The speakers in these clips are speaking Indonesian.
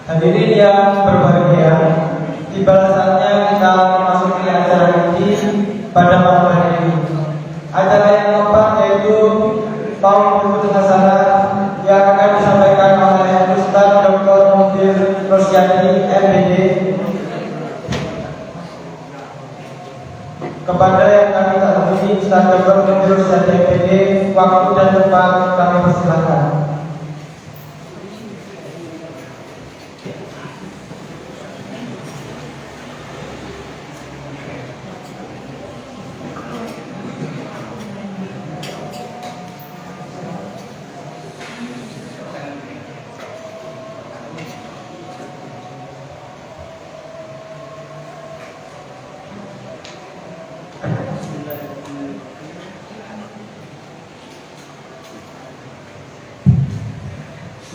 Hadirin yang berbahagia, tiba saatnya kita memasuki acara ini pada malam hari ini. Acara yang keempat yaitu Tahun Berikut Hasanah yang akan disampaikan oleh Ustaz Dr. Mudir Rosyadi MPD. Kepada yang kami takuti Ustaz Dr. Mudir Rosyadi MPD, waktu dan tempat kami persilakan.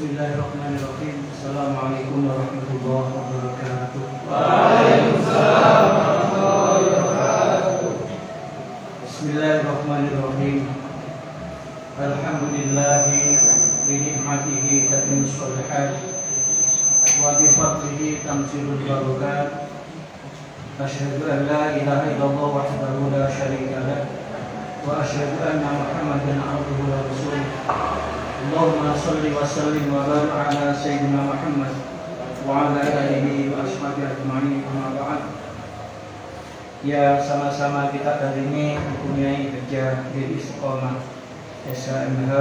Bismillahirrahmanirrahim. Assalamualaikum warahmatullahi wabarakatuh. Waalaikumsalam warahmatullahi wabarakatuh. Bismillahirrahmanirrahim. Alhamdulillahi bi ni'matihi tatimmus shalihat wa bi fadlihi tamsilul barakat. Asyhadu an la ilaha illallah wahdahu la syarika lah wa asyhadu anna Muhammadan abduhu wa rasuluh. Allahumma salli wa sallim wa barik ala sayyidina Muhammad wa ala alihi wa ashabihi ajma'in, amma ba'd. Ya, sama-sama kita kali ini mempunyai kerja di Istiqomah SHMH,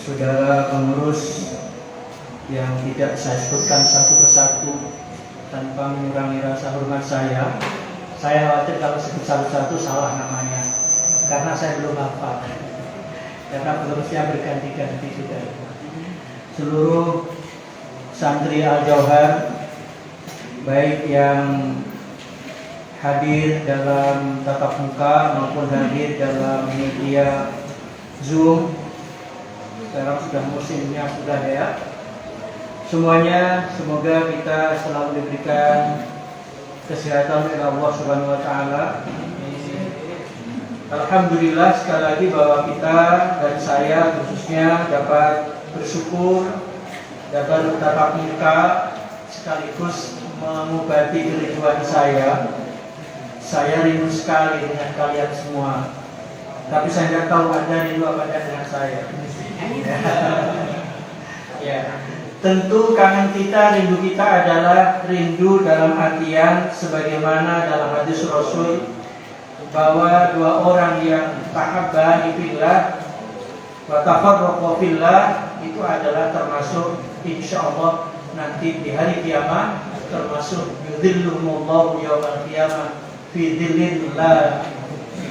saudara pengurus yang tidak saya sebutkan satu persatu tanpa mengurangi rasa hormat saya. Saya khawatir kalau sebut satu-satu salah namanya, karena saya belum hafal. Karena penerusnya berganti-ganti sudah. Seluruh santri Al-Jauhar, baik yang hadir dalam tatap muka maupun hadir dalam media Zoom, sekarang sudah musimnya sudah ya. Semuanya semoga kita selalu diberikan kesehatan oleh Allah Subhanahu wa taala. Alhamdulillah sekali lagi bahwa kita dan saya khususnya dapat bersyukur, dapat bertatap muka sekaligus mengobati kerinduan saya. Saya rindu sekali dengan kalian semua, tapi saya tidak tahu Anda rindu apa dengan saya. Ya, tentu kangen kita, rindu kita adalah rindu dalam artian sebagaimana dalam hadis Rasul bahwa dua orang yang tahabba fillah wa tafarraqa fillah itu adalah termasuk insyaallah nanti di hari kiamat termasuk yudhilluhumullahu yaumal qiyamah fi dhillin la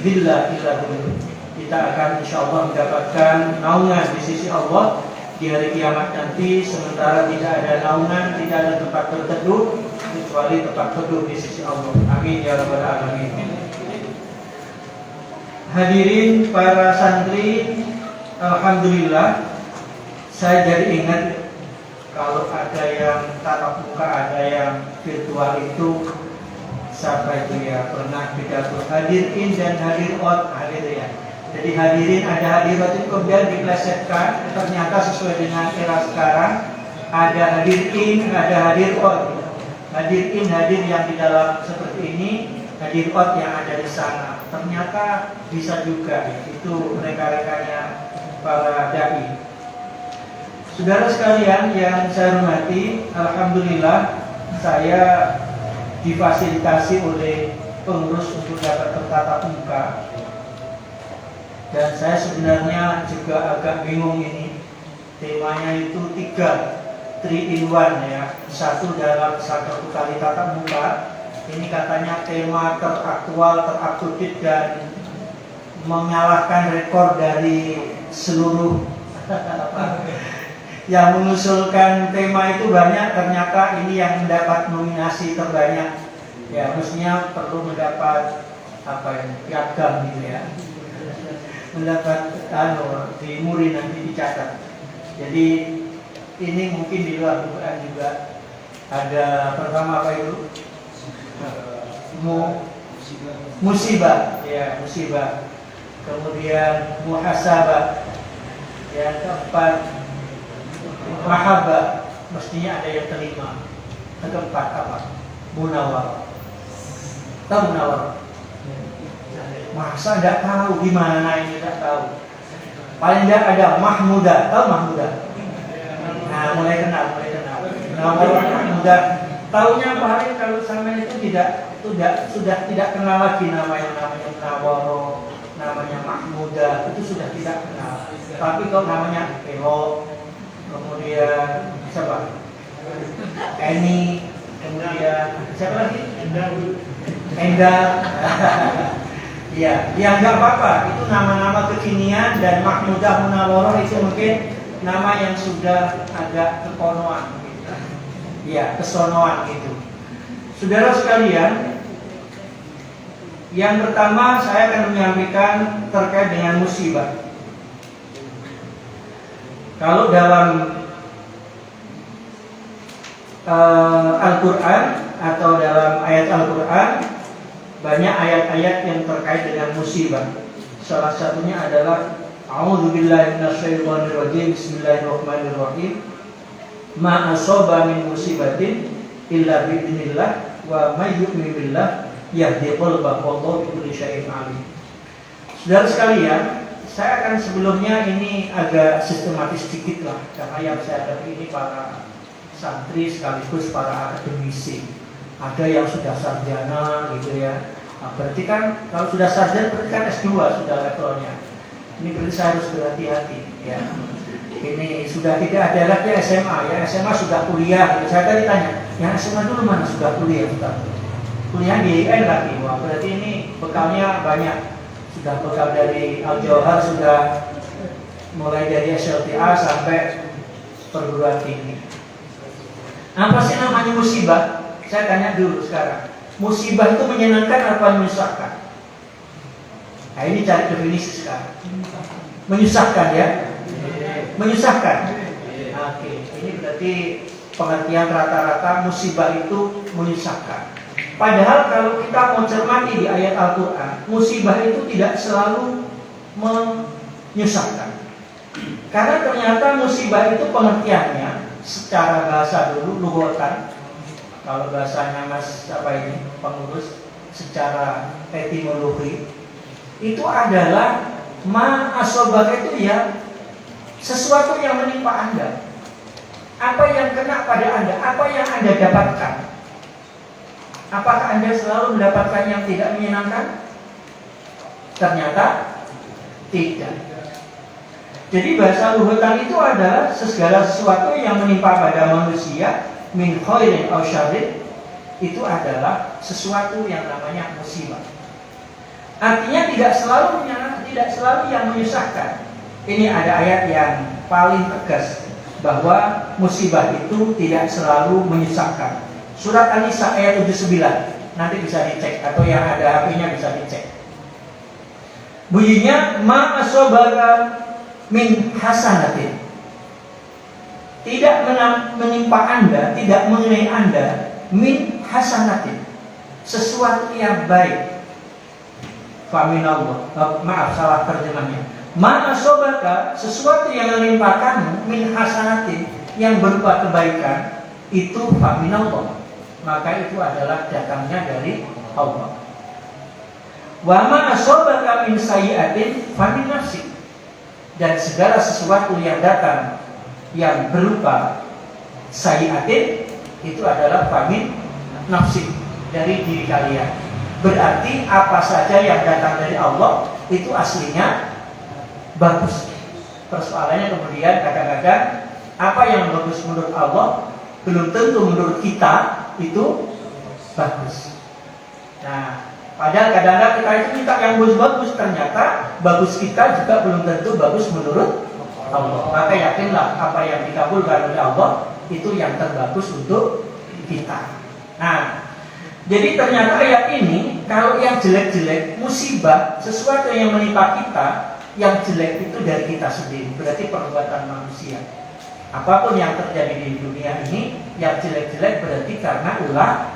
dhilla illa dhilluh. Kita akan insyaallah mendapatkan naungan di sisi Allah di hari kiamat nanti, sementara tidak ada naungan, tidak ada tempat berteduh kecuali tempat teduh di sisi Allah. Amin ya rabbal alamin. Hadirin para santri, alhamdulillah saya jadi ingat kalau ada yang tatap muka, ada yang virtual itu siapa itu ya, pernah pidato hadirin dan hadir out, hadir ya. Jadi hadirin ada hadirat itu kemudian diplesetkan, ternyata sesuai dengan era sekarang ada hadirin, ada hadir out. Hadirin hadir yang di dalam seperti ini, hadir out yang ada di sana. Ternyata bisa juga itu mereka-rekanya para dai. Saudara sekalian yang saya hormati, alhamdulillah saya difasilitasi oleh pengurus untuk dapat bertatap muka. Dan saya sebenarnya juga agak bingung ini. Temanya itu 3 in 1 ya. Satu dalam satu kali tatap muka. Ini katanya tema teraktual, terupdate dan mengalahkan rekor dari seluruh yang mengusulkan tema itu banyak. Ternyata ini yang mendapat nominasi terbanyak. Ya, mestinya perlu mendapat piagam gitu ya. Mendapat di muri nanti dicatat. Jadi ini mungkin di luar dugaan juga. Ada pertama apa itu? Musibah, ya musibah. Kemudian muhasabah. Yang keempat mahabbah. mestinya ada yang kelima. Keempat apa? Munawar. Tahu munawar? Masa tidak tahu? Gimana ini tidak tahu? Paling tidak ada Mahmudah. Tahu Mahmudah? Nah, mulai kenal. Munawar Mahmudah. Taunya paling kalau sama itu sudah tidak kenal lagi namanya Munawar, namanya Mahmudah, itu sudah tidak kenal. Tapi kalau namanya Elo, kemudian siapa? Eni, kemudian siapa lagi? Endar. Iya, ya nggak apa-apa. Itu nama-nama kekinian, dan Mahmudah, Munawwarah itu mungkin nama yang sudah agak kekonoan, gitu. Ya, kesonoan gitu. Saudara sekalian, yang pertama saya akan menyampaikan terkait dengan musibah. Kalau dalam Al-Quran atau dalam ayat Al-Quran, banyak ayat-ayat yang terkait dengan musibah. Salah satunya adalah A'udzubillahi minasyaitonirrajim, Bismillahirrahmanirrahim. Ma asaba min musibatin illa bi'idznillah wa may yu'min billah yahdi qalbahu wallahu bikulli syai'in alim. Saudara sekalian, saya akan sebelumnya ini agak sistematis sedikit lah, karena yang saya hadapi ini para santri sekaligus para akademisi. Ada yang sudah sarjana gitu ya. Nah, berarti kan kalau sudah sarjana berarti kan S2 sudah levelnya. Ini berarti saya harus berhati-hati ya. Ini sudah tidak ada lagi SMA ya. SMA sudah kuliah gitu. Saya tadi tanya, yang SMA dulu mana sudah kuliah Ustaz? Kuliah di IAIN lagi. Wah, berarti ini bekalnya banyak. Sudah bekal dari Al-Jauhar, sudah mulai dari SLTA sampai perguruan tinggi. Apa sih namanya musibah? Saya tanya dulu sekarang. Musibah itu menyenangkan apa menyusahkan? Nah, ini cari definisi sekarang. Menyusahkan ya? Menyusahkan. Oke, ini berarti pengertian rata-rata musibah itu menyusahkan. Padahal kalau kita mau cermati di ayat Al-Quran, musibah itu tidak selalu menyusahkan. Karena ternyata musibah itu pengertiannya secara bahasa dulu, lughatan. Kalau bahasanya Mas pengurus, secara etimologi, itu adalah ma asobah itu ya sesuatu yang menimpa Anda. Apa yang kena pada Anda, apa yang Anda dapatkan. Apakah Anda selalu mendapatkan yang tidak menyenangkan? Ternyata tidak. Jadi bahasa lughatan itu adalah segala sesuatu yang menimpa pada manusia, min khairin aw syarrin, itu adalah sesuatu yang namanya musibah. Artinya tidak selalu yang menyusahkan. Ini ada ayat yang paling tegas bahwa musibah itu tidak selalu menyusahkan. Surat An-Nisa ayat 79, nanti bisa dicek, atau yang ada HP-nya bisa dicek. Bunyinya ma asobaka min hasanatin. Tidak menimpa Anda, tidak mengenai Anda min hasanatin, sesuatu yang baik. Faminallah. Maaf, salah terjemahnya. Ma asobaka, sesuatu yang menimpa kamu min hasanatin, yang berupa kebaikan, itu faminallah. Maka itu adalah datangnya dari Allah. Wa ma asobaka min sayyi'atin famin nafsik. Dan segala sesuatu yang datang yang berupa sayyi'atin, itu adalah famin nafsik, dari diri kalian. Berarti apa saja yang datang dari Allah itu aslinya bagus. Persoalannya kemudian kadang-kadang apa yang bagus menurut Allah belum tentu menurut kita itu bagus. Nah, padahal kadang-kadang kita itu minta yang bagus-bagus, ternyata bagus kita juga belum tentu bagus menurut Allah. Maka yakinlah apa yang dikabulkan oleh Allah itu yang terbagus untuk kita. Nah, jadi ternyata ayat ini, kalau yang jelek-jelek, musibah, sesuatu yang menimpa kita, yang jelek itu dari kita sendiri, berarti perbuatan manusia. Apapun yang terjadi di dunia ini, yang jelek-jelek berarti karena ulah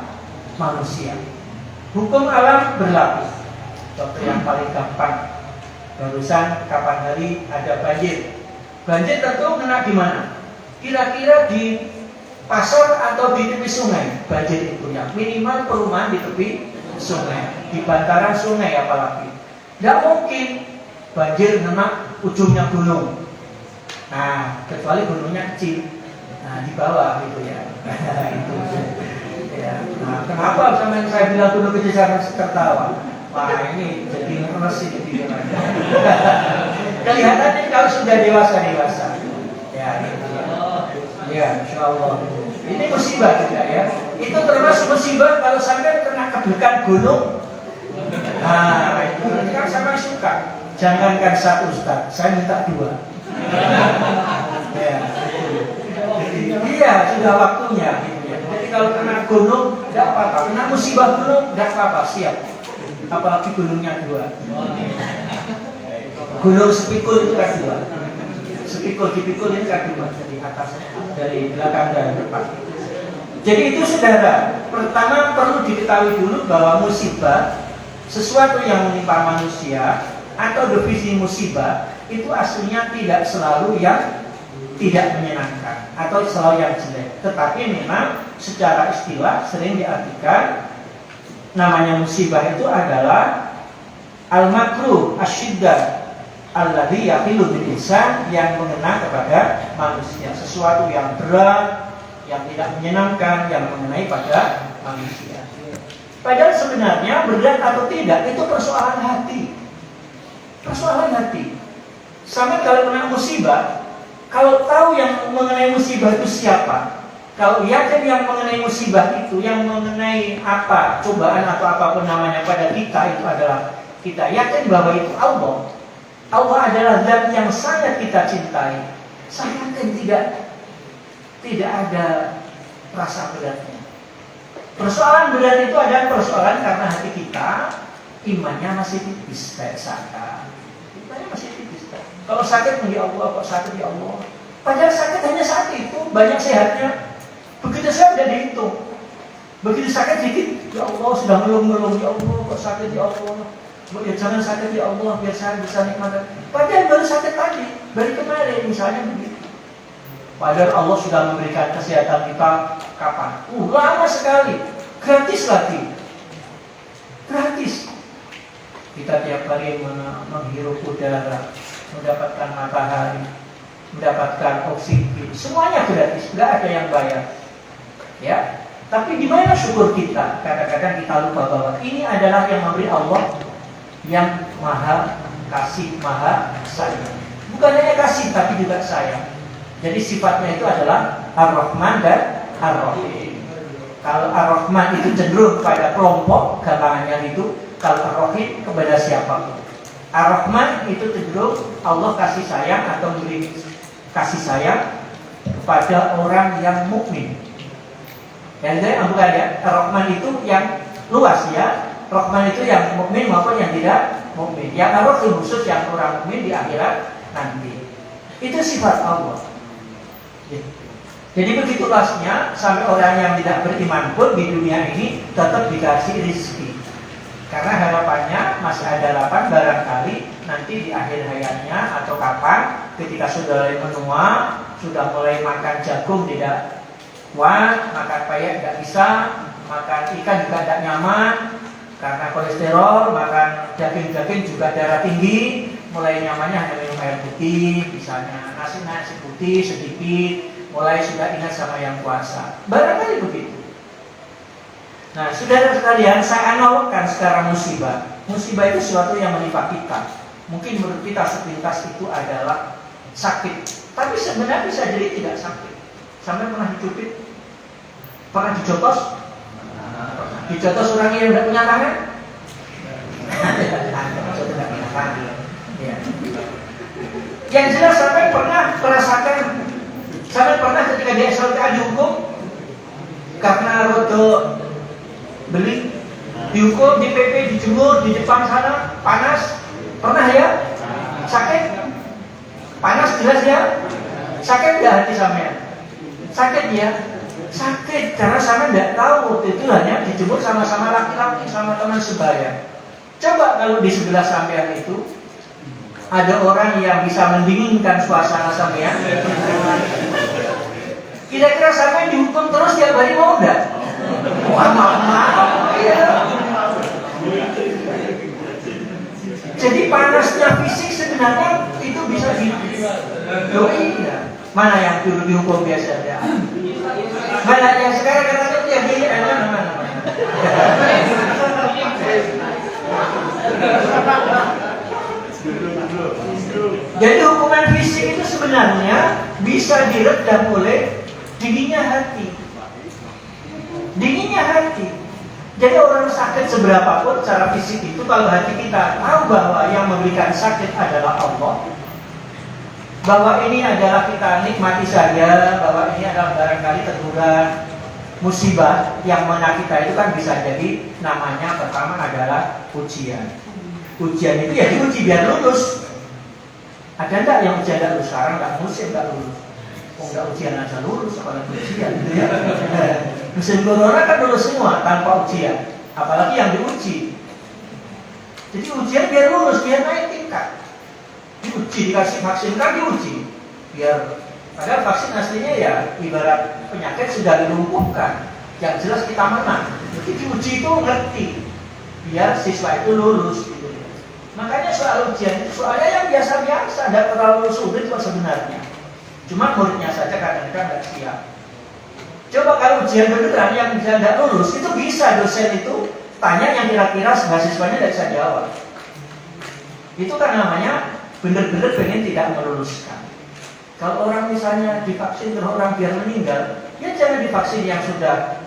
manusia. Hukum alam berlaku. Contoh yang paling gampang, barusan kapan hari ada banjir. Banjir tentu kena di mana? Kira-kira di pasar atau di tepi sungai banjir itu ya. Minimal perumahan di tepi sungai, di bantaran sungai apalagi. Tidak mungkin banjir kena ujungnya gunung. Nah, kecuali gunungnya kecil. Nah, di bawah gitu ya. Itu. Ya. Nah, kenapa sama yang saya bilang gunung kecil saya tertawa? Wah, ini jadi ngeres ini pikirannya. Kelihatannya kalau sudah dewasa. Ya, gitu ya. Ya, insya Allah. Ini musibah juga ya. Itu termasuk musibah kalau sampai kena kedudukan gunung. Nah, itu kan sama suka. Jangankan satu Ustaz, saya minta 2. Ya. Iya, sudah waktunya gitu ya. Jadi kalau kena gunung, tidak apa-apa. Kena musibah gunung, tidak apa-apa, siap. Apalagi gunungnya 2. Gunung Sepikul itu kan 2. Sepikul dipikul ini kan 2 dari atas, dari belakang dan depan. Jadi itu saudara, pertama perlu diketahui dulu bahwa musibah sesuatu yang menimpa manusia atau definisi musibah itu aslinya tidak selalu yang tidak menyenangkan atau selalu yang jelek. Tetapi memang secara istilah sering diartikan namanya musibah itu adalah al-makruh asyiddah alladzi yaqilu bil insan, yang mengena kepada manusia, sesuatu yang berat, yang tidak menyenangkan, yang mengenai pada manusia. Padahal sebenarnya berat atau tidak itu persoalan hati. Persoalan hati. Sama kalau kena musibah, kalau tahu yang mengenai musibah itu siapa, kalau yakin yang mengenai musibah itu, yang mengenai apa, cobaan atau apapun namanya pada kita itu adalah kita yakin bahwa itu Allah. Allah adalah zat yang sangat kita cintai. Saya yakin tidak ada rasa beratnya. Persoalan berat itu adalah persoalan karena hati kita imannya masih tipis kayak saya. Imannya masih tipis. Kalau sakit ya Allah, kok sakit ya Allah. Padahal sakit hanya saat itu, banyak sehatnya. Begitu saya sudah dihitung. Begitu sakit dikit, ya Allah sudah ngelung-ngelung, ya Allah kok sakit ya Allah. Ya jangan sakit ya Allah, biar saya bisa nikmati. Padahal baru sakit tadi, baru kemarin misalnya begitu. Padahal Allah sudah memberikan kesehatan kita kapan? Lama sekali, gratis lagi, gratis. Kita tiap hari menghirup udara, mendapatkan matahari, mendapatkan oksigen, semuanya gratis, nggak ada yang bayar. Ya, tapi di mana syukur kita? Kadang-kadang kita lupa bahwa ini adalah yang memberi Allah, yang maha kasih, maha sayang. Bukan hanya kasih, tapi juga sayang. Jadi sifatnya itu adalah Ar-Rahman dan Ar-Rahim. Kalau Ar-Rahman itu cenderung pada kelompok, gampangannya itu. Kalau Ar-Rahim kepada siapa? Ar-Rahman itu cenderung Allah kasih sayang atau memberi kasih sayang kepada orang yang mukmin. Yang saya bukan ya, Ar-Rahman itu yang luas ya. Rahman itu yang mukmin maupun yang tidak mukmin. Yang Ar-Rahim khusus yang orang mukmin di akhirat nanti. Itu sifat Allah. Jadi begitu luasnya sampai orang yang tidak beriman pun di dunia ini tetap dikasih rezeki. Karena harapannya masih ada harapan barangkali nanti di akhir hayatnya atau kapan ketika sudah mulai menua, sudah mulai makan jagung tidak kuat, makan payah tidak bisa, makan ikan juga tidak nyaman karena kolesterol, makan daging-daging juga darah tinggi, mulai nyamannya hanya minum air putih, misalnya nasi putih sedikit, mulai sudah ingat sama yang puasa. Barangkali begitu. Nah, saudara sekalian, saya analogkan sekarang musibah. Musibah itu sesuatu yang menimpa kita. Mungkin menurut kita sepintas itu adalah sakit, tapi sebenarnya bisa jadi tidak sakit. Sampai pernah dicubit, pernah dijotos, dijotos orang yang tidak punya tangan. Yang jelas sampai pernah merasakan, sampai pernah ketika di SLTA dihukum karena rodo beli, dihukum di PP, dijemur di depan sana, panas. Pernah ya? Sakit? Panas jelas ya? Sakit nggak hati sampean? Sakit ya? Sakit karena sampean nggak tahu waktu itu hanya dijemur sama-sama laki-laki, sama teman sebaya. Coba kalau di sebelah sampean itu ada orang yang bisa mendinginkan suasana sampean, Kira-kira sampai dihukum terus tiap hari mau enggak? Wah, maaf. Iya. Jadi panasnya fisik sebenarnya itu bisa iya. Mana yang dulu dihukum biasa ya? Mana yang sekarang katanya tiap hari ada mana? Jadi hukuman fisik itu sebenarnya bisa diredam oleh dinginnya hati. Dinginnya hati. Jadi orang sakit seberapapun secara fisik itu, kalau hati kita tahu bahwa yang memberikan sakit adalah Allah, bahwa ini adalah kita nikmati saja, bahwa ini adalah barangkali teguran, musibah yang mana kita itu kan bisa jadi namanya pertama adalah ujian. Ujian itu ya diuji biar lulus. Ada enggak yang ujian enggak lulus? Sekarang enggak musim enggak lulus. Oh enggak ujian aja lulus, apalagi ujian gitu ya. Musim corona kan lulus semua tanpa ujian, apalagi yang diuji. Jadi ujian biar lulus, biar naik tingkat. Diuji, dikasih vaksin kan diuji. Biar padahal vaksin aslinya ya ibarat penyakit sudah dilumpuhkan, yang jelas kita menang. Jadi diuji itu ngerti, biar siswa itu lulus gitu. Makanya soal ujian itu soalnya yang biasa-biasa, tidak terlalu sulit kok sebenarnya. Cuma muridnya saja kadang-kadang nggak siap. Coba kalau ujian beneran yang tidak lulus, itu bisa dosen itu tanya yang kira-kira mahasiswanya tidak bisa jawab. Itu kan namanya benar-benar pengen tidak meluluskan. Kalau orang misalnya divaksin terus orang biar meninggal, ya jangan divaksin yang sudah,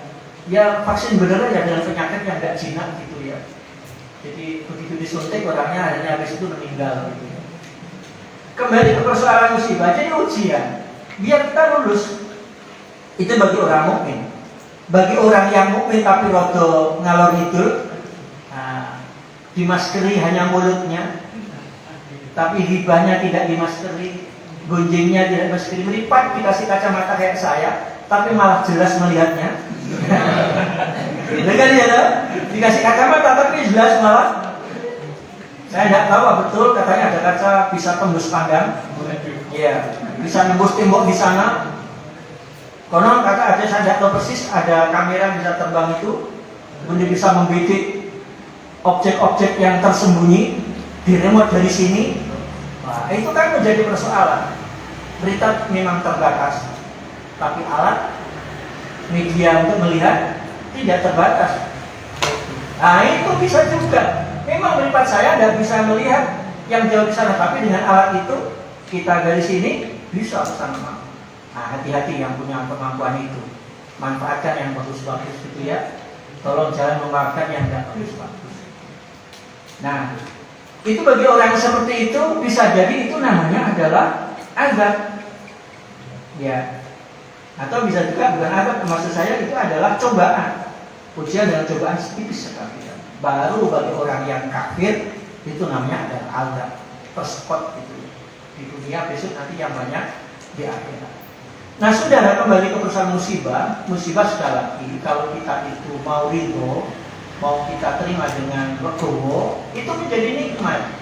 ya vaksin beneran ya dengan penyakit yang tidak jinak gitu ya. Jadi begitu disuntik orangnya akhirnya habis itu meninggal gitu ya. Kembali ke persoalan musibah, jadi ujian biar kita lulus. Itu bagi orang mukmin. Bagi orang yang mukmin tapi rodo ngalor ngidul, nah, dimaskeri hanya mulutnya, tapi hibahnya tidak dimaskeri, gunjingnya tidak dimaskeri, melipat dikasih kacamata kayak saya, tapi malah jelas melihatnya. Dengar ya, dikasih kacamata tapi jelas malah. Saya tidak tahu betul, katanya ada kaca bisa tembus pandang, ya, bisa nembus tembok di sana. Konon kata ada, saya tidak tahu persis, ada kamera bisa terbang itu, kemudian bisa membidik objek-objek yang tersembunyi, diremote dari sini. Nah, itu kan menjadi persoalan. Berita memang terbatas, tapi alat media untuk melihat tidak terbatas. Nah itu bisa juga. Memang melipat saya tidak bisa melihat yang jauh di sana, tapi dengan alat itu kita dari sini bisa bersama. Nah, hati-hati yang punya kemampuan itu, manfaatkan yang bagus-bagus gitu ya. Tolong jangan memanfaatkan yang tidak bagus-bagus. Nah, itu bagi orang seperti itu bisa jadi itu namanya adalah azab, ya. Atau bisa juga bukan azab, maksud saya itu adalah cobaan, ujian dan cobaan tipis sekali. Baru bagi orang yang kafir itu namanya adalah azab, persekot gitu. Di dunia besok nanti yang banyak di akhirat. Nah, saudara, kembali ke persoalan musibah. Musibah sekali lagi, kalau kita itu mau ridho, mau kita terima dengan legowo, itu menjadi nikmat.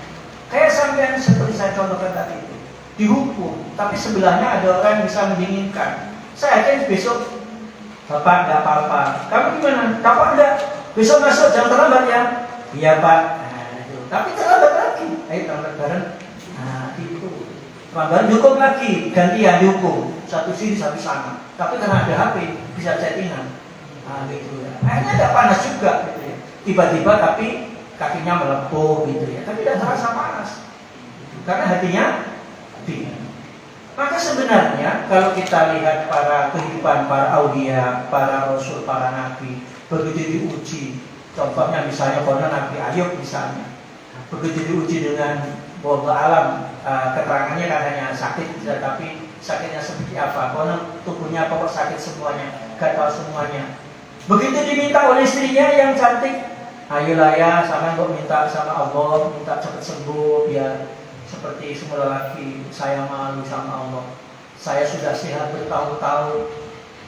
Kayak sampean seperti saya contohkan tadi itu, dihukum, tapi sebelahnya ada orang yang bisa mendinginkan. Saya yakin besok, Bapak enggak apa-apa. Kamu gimana? Kapan enggak? Besok masuk, jangan terlambat ya. Iya Pak. Nah, itu. Tapi terlambat lagi. Ayo terlambat bareng. Nah, itu. Terlambat dihukum lagi, gantian dihukum. Satu sini, satu sana. Tapi karena ada HP, bisa chattingan. Nah, gitu ya. Akhirnya enggak panas juga gitu ya. Tiba-tiba tapi kakinya melepuh gitu ya. Tapi tidak terasa panas. Karena hatinya dingin. Maka sebenarnya kalau kita lihat para kehidupan para aulia, para rasul, para nabi, begitu diuji. Contohnya misalnya konon Nabi Ayub misalnya, begitu diuji dengan wallahu alam, keterangannya katanya sakit, tapi sakitnya seperti apa? Konon tubuhnya pokok sakit semuanya, gak tahu semuanya. Begitu diminta oleh istrinya yang cantik, ayolah ya, sama kok minta sama Allah, minta cepat sembuh biar seperti semula lagi. Saya malu sama Allah. Saya sudah sehat bertahun-tahun,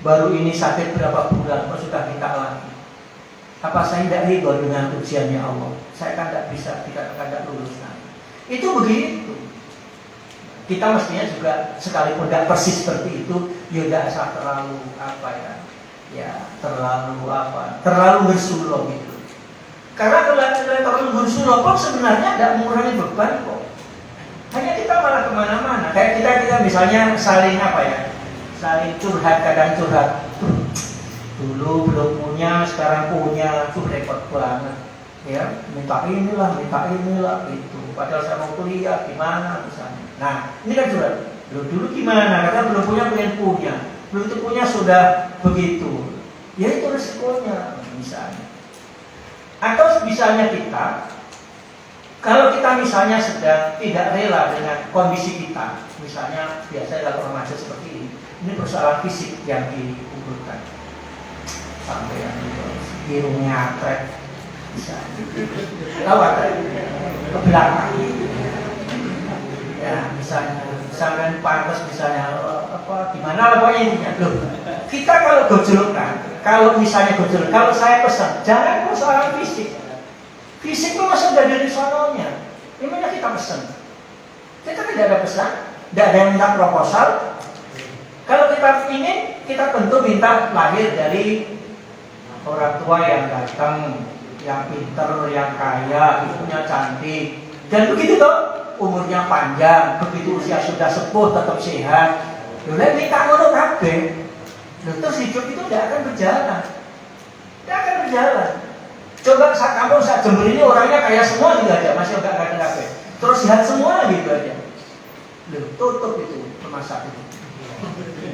baru ini sakit berapa bulan, kok sudah minta lagi. Apa saya tidak ridho dengan ujiannya Allah? Saya kan tidak bisa, tidak lulus. Nah, itu begitu. Kita mestinya juga sekalipun tidak persis seperti itu, ya tidak usah terlalu apa ya, terlalu bersuruh gitu. Karena kalau terlalu bersuruh kok sebenarnya tidak mengurangi beban kok. Hanya kita malah kemana-mana. Kayak kita misalnya saling saling curhat, kadang curhat. Dulu belum punya, sekarang punya, tuh repot banget. Ya, minta inilah itu. Padahal saya mau kuliah gimana misalnya. Nah, ini kan curhat. Dulu gimana? Karena belum punya, pengen punya. Belum punya sudah begitu. Ya itu resikonya misalnya. Atau misalnya kita, kalau kita misalnya sedang tidak rela dengan kondisi kita, misalnya biasanya kalau remaja seperti ini persoalan fisik yang diunggulkan. Sampai yang hidungnya trek, bisa lewat ke belakang. Ya, misalnya pantas, misalnya gimana lah pokoknya intinya. Loh, kita kalau gojolkan, kalau misalnya gojol, kalau saya pesan, jangan persoalan fisik. Fisik itu masuk dari sononya. Gimana kita pesan? Kita tidak ada pesan, tidak ada yang minta proposal. Kalau kita ingin, kita tentu minta lahir dari orang tua yang ganteng, yang pinter, yang kaya, ibunya cantik, dan begitu toh, umurnya panjang, begitu usia sudah sepuh tetap sehat. Lalu minta ngono kabeh. Terus hidup itu tidak akan berjalan. Coba sak kampung, sak Jember ini orangnya kaya semua gitu aja, masih enggak ada kabeh. Terus sehat semua gitu aja. Loh, tutup itu rumah sakit.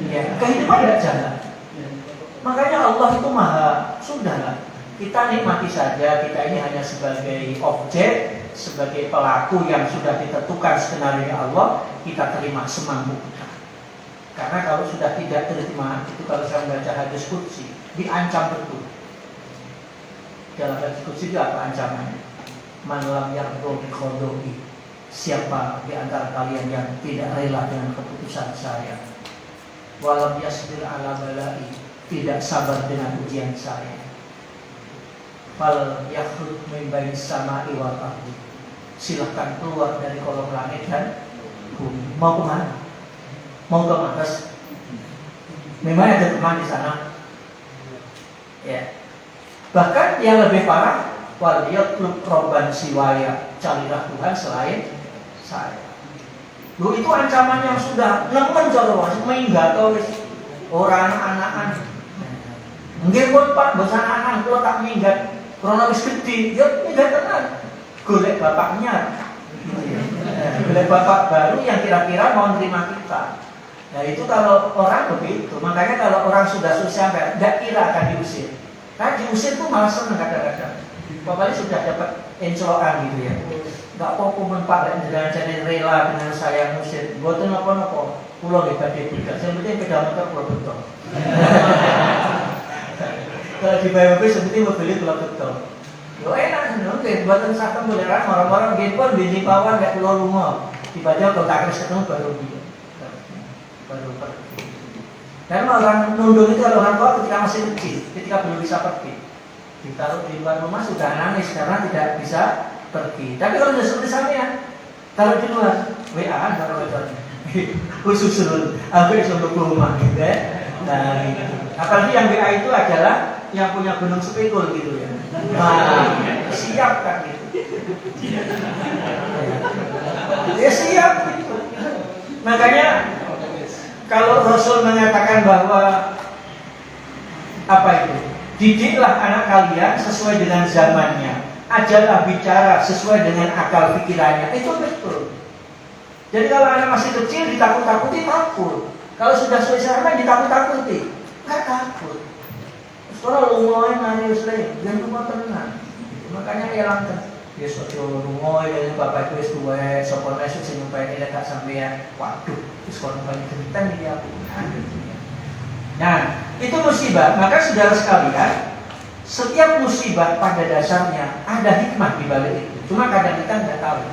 Ya, kehidupan tidak jalan. Makanya Allah itu maha, sudahlah. Kita nikmati saja, kita ini hanya sebagai objek, sebagai pelaku yang sudah ditentukan skenario Allah, kita terima semampu kita. Karena kalau sudah tidak terima, itu kalau saya membaca hadis qudsi, diancam betul. Dalam hadis qudsi itu apa ancamannya? Man lam yardo bi qadoi. Siapa di antara kalian yang tidak rela dengan keputusan saya? Walam yasbir ala balai, tidak sabar dengan ujian saya. Fal yakhruj min bainis samai wal ardi. Silahkan keluar dari kolong langit dan bumi. Mau kemana? Mau ke Mars? Memang ada teman di sana. Ya. Bahkan yang lebih parah, wal yatlub robban siwaya, carilah Tuhan selain saya. Lu itu ancaman yang sudah nemen cara sehingga tuh orang anak-anak. Mungkin pun Pak bosan anak kalau tak minggat kronologis gede, ya minggat tenan. Golek bapaknya. Golek bapak baru yang kira-kira mau terima kita. Nah itu kalau orang begitu, makanya kalau orang sudah susah tidak kira akan diusir. Nah diusir tuh malah seneng kadang-kadang. Pokoknya sudah dapat enclokan gitu ya. Gak apa-apa menpak dan jadi rela dengan saya musir. Buatan apa-apa. Pulau hebat dia juga. Yang penting beda motor pulau betul. Kalau di BMP seperti mobil pulau betul. Yo enak nih. Buatan sakit modern orang-orang gempon bini pawon gak pulau rumah. Tiba-tiba kalau tak ketemu baru dia. Baru pergi. Dan orang nunduk itu kalau orang tua ketika masih kecil, ketika belum bisa pergi, ditaruh di luar rumah sudah nangis karena tidak bisa pergi. Tapi kalau sudah seperti saya, taruh di luar, WA baru bocornya. Khusus hampir seluruh rumah, gitu ya. Nah, gitu. Apalagi yang WA itu adalah yang punya gunung sepikul gitu ya. Nah, siap kan gitu. Ya siap gitu. Makanya kalau Rasul mengatakan bahwa apa itu? Didiklah anak kalian sesuai dengan zamannya. Ajarlah bicara sesuai dengan akal pikirannya. Itu betul. Jadi kalau anak masih kecil ditakut-takuti, takut. Kalau sudah sesuai zaman ditakut-takuti, nggak takut. Sekolah lungoy nari usai, jangan lupa tenang. Makanya elangkan. Ya soal lungoy dari bapak itu sesuai. Sokon esok sih nyumpain ini tak sampai. Waduh, sekolah paling genteng ini aku. Nah, itu musibah. Maka saudara sekalian, setiap musibah pada dasarnya ada hikmah di balik itu. Cuma kadang kita nggak tahu.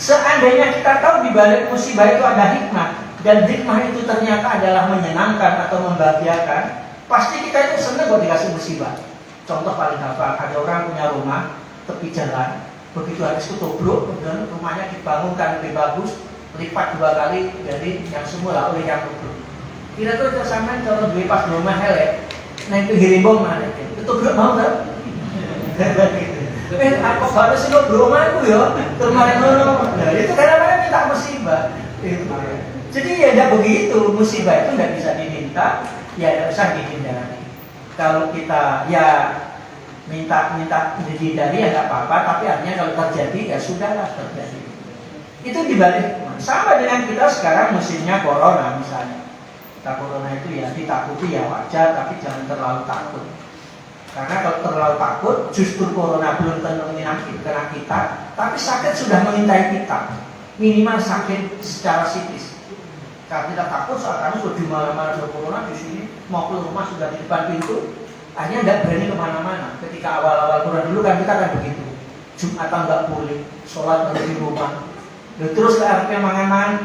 Seandainya kita tahu di balik musibah itu ada hikmah, dan hikmah itu ternyata adalah menyenangkan atau membahagiakan, pasti kita itu senang kalau dikasih musibah. Contoh paling gampang, ada orang punya rumah tepi jalan, begitu habis ketubruk, kemudian rumahnya dibangunkan lebih bagus, lipat 2 kali dari yang semula oleh yang tubruk. Kira-kira sampean cara duwe pas rumah elek, nang pinggir embong mana itu bro mau kan? Apa baru sih lo bro omahku ya? Kemarin ngono. Nah, itu kadang-kadang minta musibah. Jadi ya tidak begitu, musibah itu tidak bisa diminta, ya tidak usah dihindari. Kalau kita ya minta dihindari ya nggak apa-apa, tapi artinya kalau terjadi ya sudahlah terjadi. Itu dibalik sama dengan kita sekarang musimnya corona misalnya. Kita corona itu ya ditakuti ya wajar, tapi jangan terlalu takut. Karena kalau terlalu takut, justru corona belum tentu kena kita, tapi sakit sudah mengintai kita. Minimal sakit secara psikis. Karena kita takut saat kami sudah di mana-mana ada corona di sini, mau keluar rumah sudah di depan pintu, akhirnya tidak berani kemana-mana. Ketika awal-awal corona dulu kan kita kan begitu, Jumatan nggak boleh, sholat harus di rumah. Terus ke RP mangan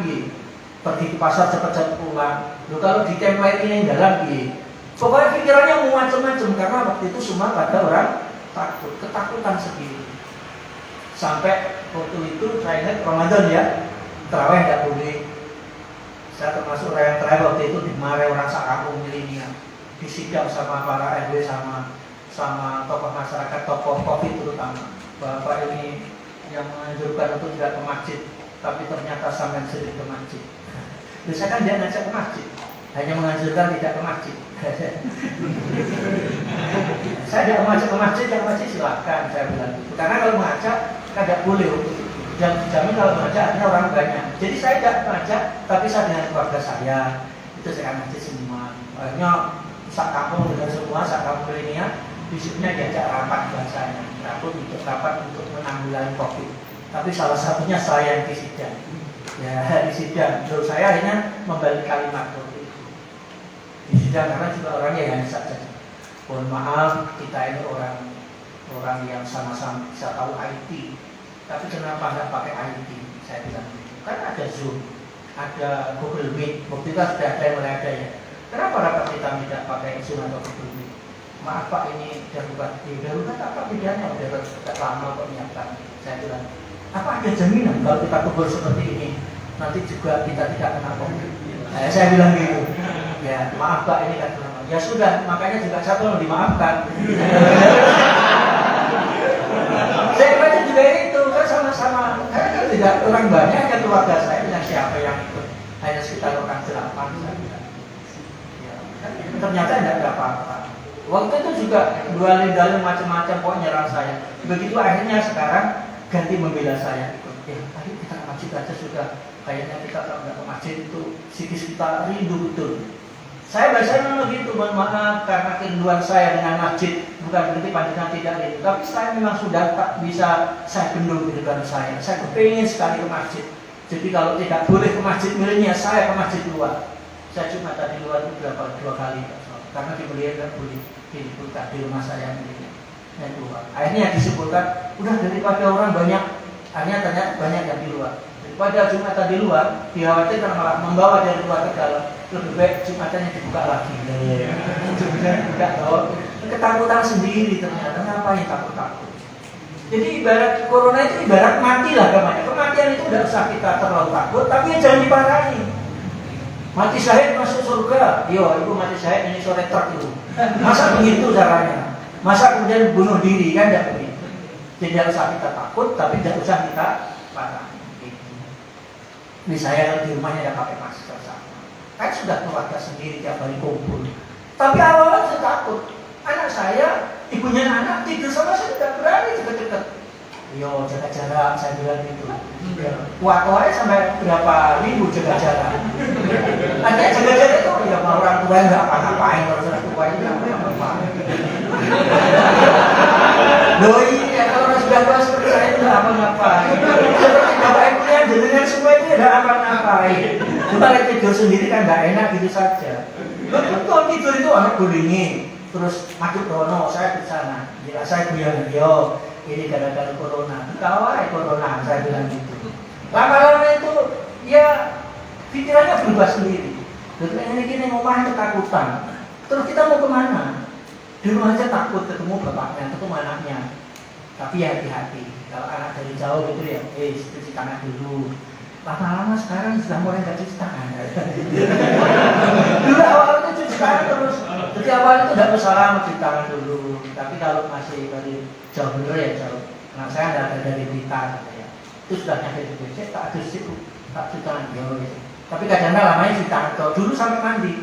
pergi ke pasar cepat-cepat pulang. Kalau ditempel ini yang dalam pokoknya pikirannya mau macam-macam karena waktu itu semua pada orang takut, ketakutan sendiri. Sampai waktu itu saya ingat Ramadan ya, terawih tidak boleh. Saya termasuk orang yang terakhir waktu itu dimarahi orang sakampung milenial, disidang sama para RW sama tokoh masyarakat, tokoh COVID terutama. Bapak ini yang menganjurkan untuk tidak ke masjid, tapi ternyata sampai sering ke masjid. Biasanya kan dia ngajak ke masjid, hanya menganjurkan tidak ke masjid. Saya tidak mengajak ke masjid, yang masjid silakan saya bilang. Karena kalau mengajak kan tidak boleh untuk itu. Dan dijamin kalau mengajak artinya orang banyak. Jadi saya tidak mengajak, tapi saya dengan keluarga saya itu saya masjid semua. Akhirnya sak kampung dengan semua, sak kampung milenial, besoknya diajak rapat bahasanya. Rapat untuk menanggulangi COVID. Tapi salah satunya saya yang disidang. Ya disidang. Terus saya akhirnya membalik kalimat waktu itu. Disidang karena juga orangnya yang saja. Mohon maaf, kita ini orang yang sama-sama bisa tahu IT. Tapi kenapa nggak pakai IT? Saya bilang gitu. Kan ada Zoom, ada Google Meet. Waktu itu sudah ada yang mulai ada ya. Kenapa rapat kita tidak pakai Zoom atau Google Meet? Maaf Pak, ini darurat. Darurat apa bedanya? Udah lama kok menyiapkan. Saya bilang, apa ada jaminan kalau kita kubur seperti ini nanti juga kita tidak kena COVID? Saya bilang gitu. Ya maaf Pak, ini kan lama. Ya sudah, makanya juga satu yang dimaafkan. Saya baca juga itu kan sama-sama. Karena tidak orang banyak, hanya keluarga saya dengan siapa yang ikut. Hanya sekitar orang 8 saya bilang. Ya, kan, ternyata tidak ada apa-apa. Waktu itu juga dalil macam-macam kok nyerang saya. Begitu akhirnya sekarang ganti membela saya. Ya, tadi kita ke masjid aja sudah. Kayaknya kita kalau nggak ke masjid itu psikis kita rindu betul. Saya biasanya memang gitu, mohon maaf karena kerinduan saya dengan masjid bukan berarti panjenengan tidak rindu, tapi saya memang sudah tak bisa saya bendung kerinduan saya. Saya kepingin sekali ke masjid. Jadi kalau tidak boleh ke masjid milenial, saya ke masjid luar. Saya cuma tadi luar itu dua kali, karena di Belia tidak boleh dibuka di rumah saya milenial. Yang keluar. Akhirnya disebutkan, udah daripada orang banyak, akhirnya ternyata banyak yang di luar. Daripada Jumatan di luar, dikhawatirkan malah membawa dari luar ke dalam. Lebih baik Jumatannya dibuka lagi. Ketakutan sendiri ternyata, ngapain takut-takut. Jadi ibarat corona itu ibarat mati lah gamanya. Kematian itu tidak usah kita terlalu takut, tapi jangan diparahi. Mati syahid masuk surga. Yo, ibu mati syahid ini sore truk itu. Masa begitu caranya? Masa kemudian bunuh diri kan tidak begitu. Tidak usah kita takut, tapi tidak usah kita parahi. Ini saya di rumahnya ada pakai masker sama. Kan sudah keluarga sendiri tiap hari kumpul. Tapi awalnya saya takut. Anak saya, ibunya anak tidur sama saya tidak berani deket-deket. Yo jaga jarak, saya bilang gitu. Kuat-kuatnya sampai berapa minggu jaga jarak. Artinya jaga jarak itu ya orang tua nggak apa-apain, kalau sudah tua itu nggak apa-apain. Doi, ya kalau orang sudah tua seperti saya itu nggak apa-apain. Seperti bapak ibu yang jenengan semua itu nggak apa-apain. Cuma tidur sendiri kan nggak enak gitu saja. Betul tidur itu anak gulingin. Terus masuk Rono, saya di sana. Jika saya bilang, yo ini gara-gara corona. Kawai corona, saya bilang gitu. Lama-lama itu, ya pikirannya berubah sendiri. Terus ini ngomong ketakutan. Terus kita mau kemana? Di rumah aja takut ketemu bapaknya, ketemu anaknya. Tapi ya hati-hati. Kalau anak dari jauh gitu ya, cuci tangan dulu. Lama-lama sekarang sudah mulai nggak cuci tangan. Dulu awalnya cuci tangan terus. Jadi awalnya itu tidak masalah cuci tangan dulu. Tapi kalau masih dari jauh bener ya jauh. Nah saya ada dari Blitar gitu ya. Itu sudah nyampe di WC, tak ada situ, tak cuci tangan jauh gitu. Tapi kadang-kadang lamanya cuci tangan tok. Dulu sampai mandi.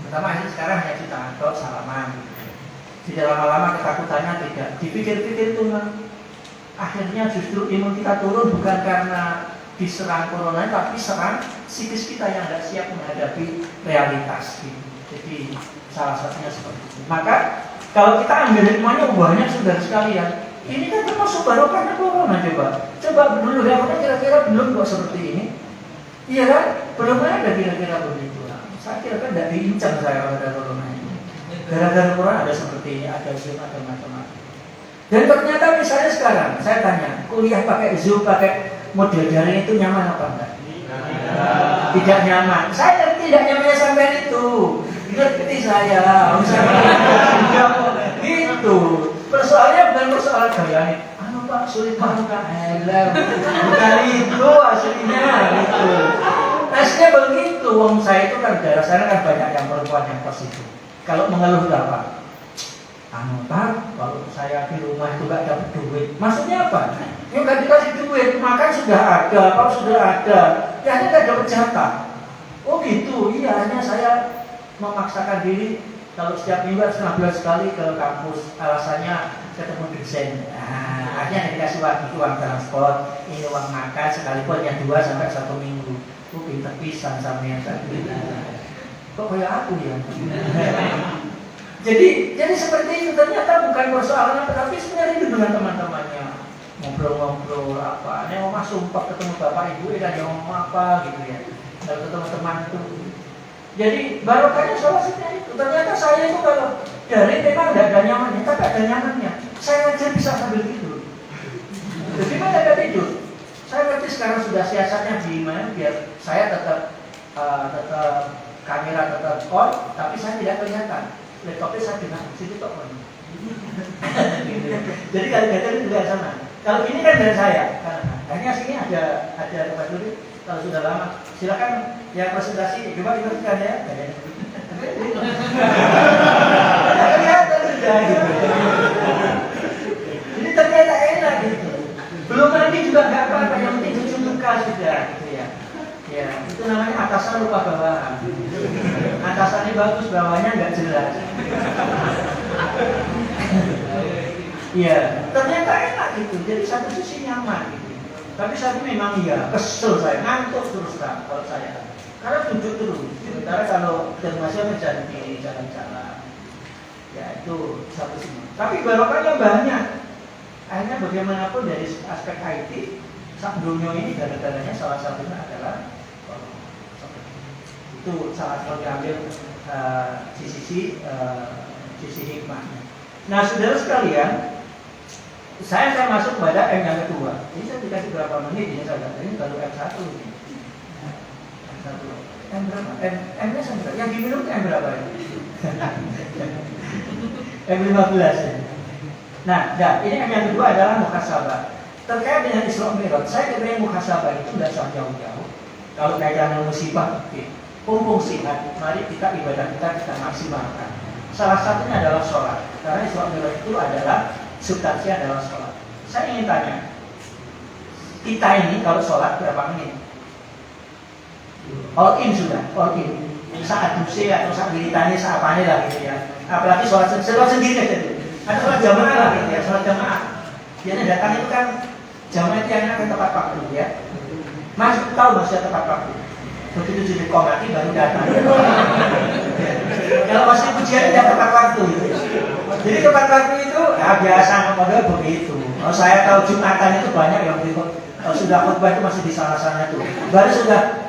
Pertama ini sekarang hanya cuci tangan tok, salaman. Tidak lama-lama ketakutannya tidak. Dipikir-pikir itu akhirnya justru imun kita turun bukan karena diserang corona, tapi serang psikis kita yang tidak siap menghadapi realitas. Gitu. Jadi salah satunya seperti itu. Maka kalau kita ambil hikmahnya banyak saudara sekalian. Ini kan termasuk barokahnya corona coba dulu ya, kira-kira belum kok seperti ini. Iya kan? Belum ada kira-kira begitu. Nah, saya kira kan tidak diincang saya kalau ada corona ini. Gara-gara corona ada seperti ini, ada Zoom, ada macam-macam. Dan ternyata misalnya sekarang saya tanya, kuliah pakai Zoom, pakai model daring itu nyaman apa enggak? Tidak nyaman. Saya tidak nyamannya sampai itu. Ngerti saya. Gitu. Persoalannya bukan persoalan gaya. Pak sulit banget kan? Bukan itu aslinya gitu. Aslinya begitu. Wong saya itu kan daerah sana kan banyak yang perempuan yang pas itu. Kalau mengeluh apa? Pak, kalau saya di rumah itu gak dapat duit. Maksudnya apa? Ya gak dikasih duit, makan sudah ada, apa sudah ada. Ya hanya gak dapat jatah. Oh gitu, iya hanya saya memaksakan diri kalau setiap minggu harus 15 kali ke kampus. Alasannya ketemu dosen. Nah, akhirnya dikasih uang transport, ini uang makan sekalipun yang 2 sampai 1 minggu. Pinter pisan sama yang tadi. Kok kayak aku ya? Jadi seperti itu, ternyata bukan persoalan apa, tapi sebenarnya itu dengan teman-temannya ngobrol-ngobrol apa, ini mau sumpah ketemu bapak ibu dan yang ngomong apa gitu ya, kalau ketemu teman itu. Jadi barokahnya solusinya itu. Ternyata saya itu kalau dari memang tidak ada nyamannya, tapi ada nyamannya. Saya aja bisa sambil tidur. Jadi mana ada tidur? Saya ngerti sekarang sudah siasatnya gimana biar saya tetap kamera tetap on, tapi saya tidak kelihatan. Laptopnya saya dengar, situ kok on. Jadi kalau juga sama. Kalau ini kan dari saya, karena sini ada tempat duduk. Kalau sudah lama, silakan ya presentasi. Coba diperhatikan ya. Kelihatan sudah gitu. Jadi ternyata enak gitu. Belum mandi juga nggak apa-apa, yang penting cuci muka sudah gitu ya. Ya, itu namanya atasan lupa bawahan. Atasannya bagus, bawahnya nggak jelas. Iya, ternyata enak gitu. Jadi satu sisi nyaman gitu. Tapi satu memang iya, kesel saya, ngantuk terus kalau saya. Karena duduk terus. Sementara kalau termasuk mencari di jalan-jalan, ya itu satu sisi. Tapi barokahnya banyak. Akhirnya bagaimanapun dari aspek IT, sak dunia ini gara-garanya salah satunya adalah itu salah satu diambil sisi hikmahnya. Nah, saudara sekalian, saya masuk pada M yang kedua. Ini saya dikasih berapa menit ini saya ini baru M1 ini. M1. M berapa? M-nya sampai yang diminum M berapa ini? M15 ya. Nah, ini M yang kedua adalah muhasabah. Terkait dengan Isra Mi'raj, saya kira muhasabah itu tidak usah jauh-jauh. Kalau kaitan musibah, oke. Mumpung sihat, mari kita ibadah kita maksimalkan. Salah satunya adalah sholat. Karena Isra Mi'raj itu adalah substansi adalah sholat. Saya ingin tanya, kita ini kalau sholat berapa menit? All in sudah, all in. Saat dusi atau saat wiritannya, saat apanya lah gitu ya. Apalagi sholat sendiri aja tuh. Ada sholat jamaah lah gitu ya, sholat jamaah. Biasanya datang itu kan jamaah itu yang akan tepat waktu ya. Mas tahu masih tepat waktu. Begitu jadi komati baru datang. Kalau masih pujian tidak tepat waktu gitu. Jadi tepat waktu itu ya biasa model begitu. Kalau saya tahu Jumatan itu banyak yang berikut. Kalau sudah khutbah itu masih di sana-sana tuh. Baru sudah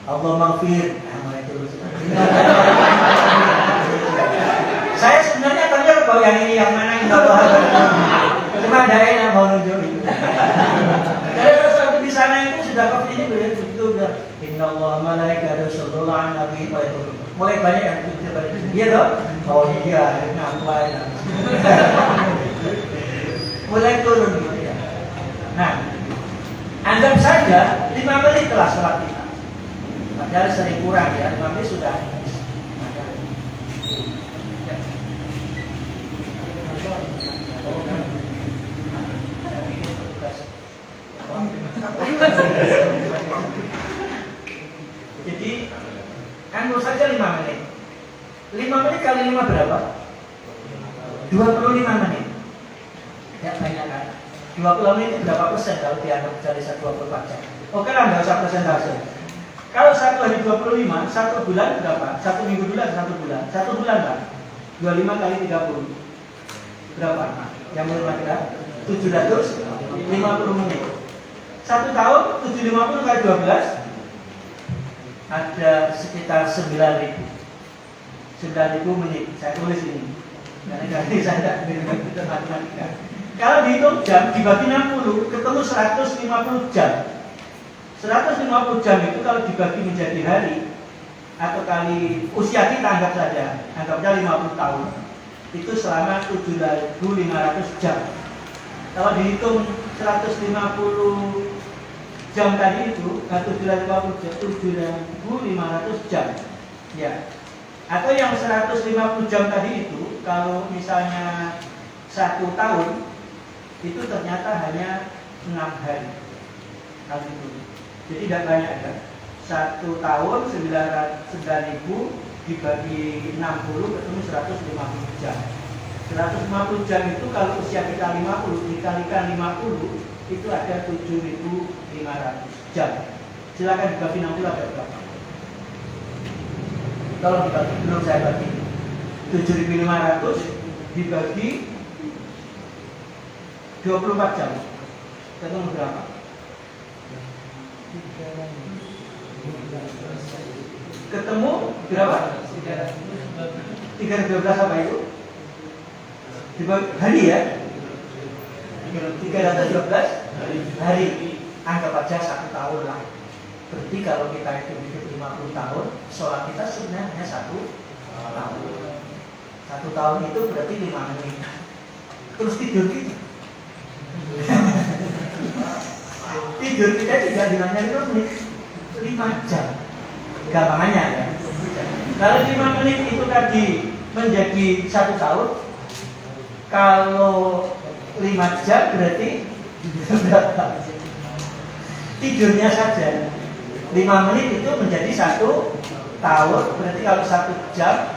Allah maghfir. Mulai terus. Saya sebenarnya tanya kalau yang ini yang mana yang Allah. Cuma ada yang mau nunjuk itu. Jadi kalau di sana itu sudah kok ini begitu udah. Innallaha malaikatahu yusholluna 'alan nabi wa yaqulun. Mulai banyak yang itu pada itu. Iya dong? Oh iya, ngapain? Mulai turun gitu ya. Nah, anggap saja 5 menit telah sholat kita. Padahal sering kurang ya, 5 menit sudah. Nah, 25 menit. Ya banyak kan? 20 menit itu berapa persen kalau dianggap dari 24 jam? Oke lah, nggak usah persentase. Kalau 1 hari 25, 1 bulan berapa? 1 minggu bulan, 1 bulan. 1 bulan kan? 25 kali 30. Berapa? Nah, yang menurut kita 750 menit. 1 tahun 750 kali 12 ada sekitar 9.000 menit. Saya tulis ini. Karena kali saya tidak bisa matematika. Kalau dihitung jam dibagi 60 ketemu 150 jam. 150 jam itu kalau dibagi menjadi hari atau kali usia kita anggap saja, anggapnya 50 tahun. Itu selama 7.500 jam. Kalau dihitung 150 jam tadi itu, 7.500 jam. Ya. Atau yang 150 jam tadi itu, kalau misalnya 1 tahun, itu ternyata hanya 6 hari. Hal itu. Jadi tidak banyak kan? 1 tahun 9.000 dibagi 60 ketemu 150 jam. 150 jam itu kalau usia kita 50 dikalikan 50 itu ada 7.500 jam. Silakan dibagi 60 ada berapa? Tolong dibagi, belum saya bagi. 7.500 dibagi 24 jam. Ketemu berapa? Ketemu berapa? 312 apa itu? Hari ya? 312 hari. Anggap aja 1 tahun lah. Berarti kalau kita hidup 50 tahun, sholat kita sebenarnya hanya 1 tahun. 1 tahun itu berarti 5 menit. Terus tidur kita. Tidur kita juga dinanya 5 menit. 5 jam. Gampangannya ya. Kalau 5 menit itu tadi menjadi 1 tahun, kalau 5 jam berarti berapa? Tidurnya saja 5 menit itu menjadi 1 tahun. Berarti kalau 1 jam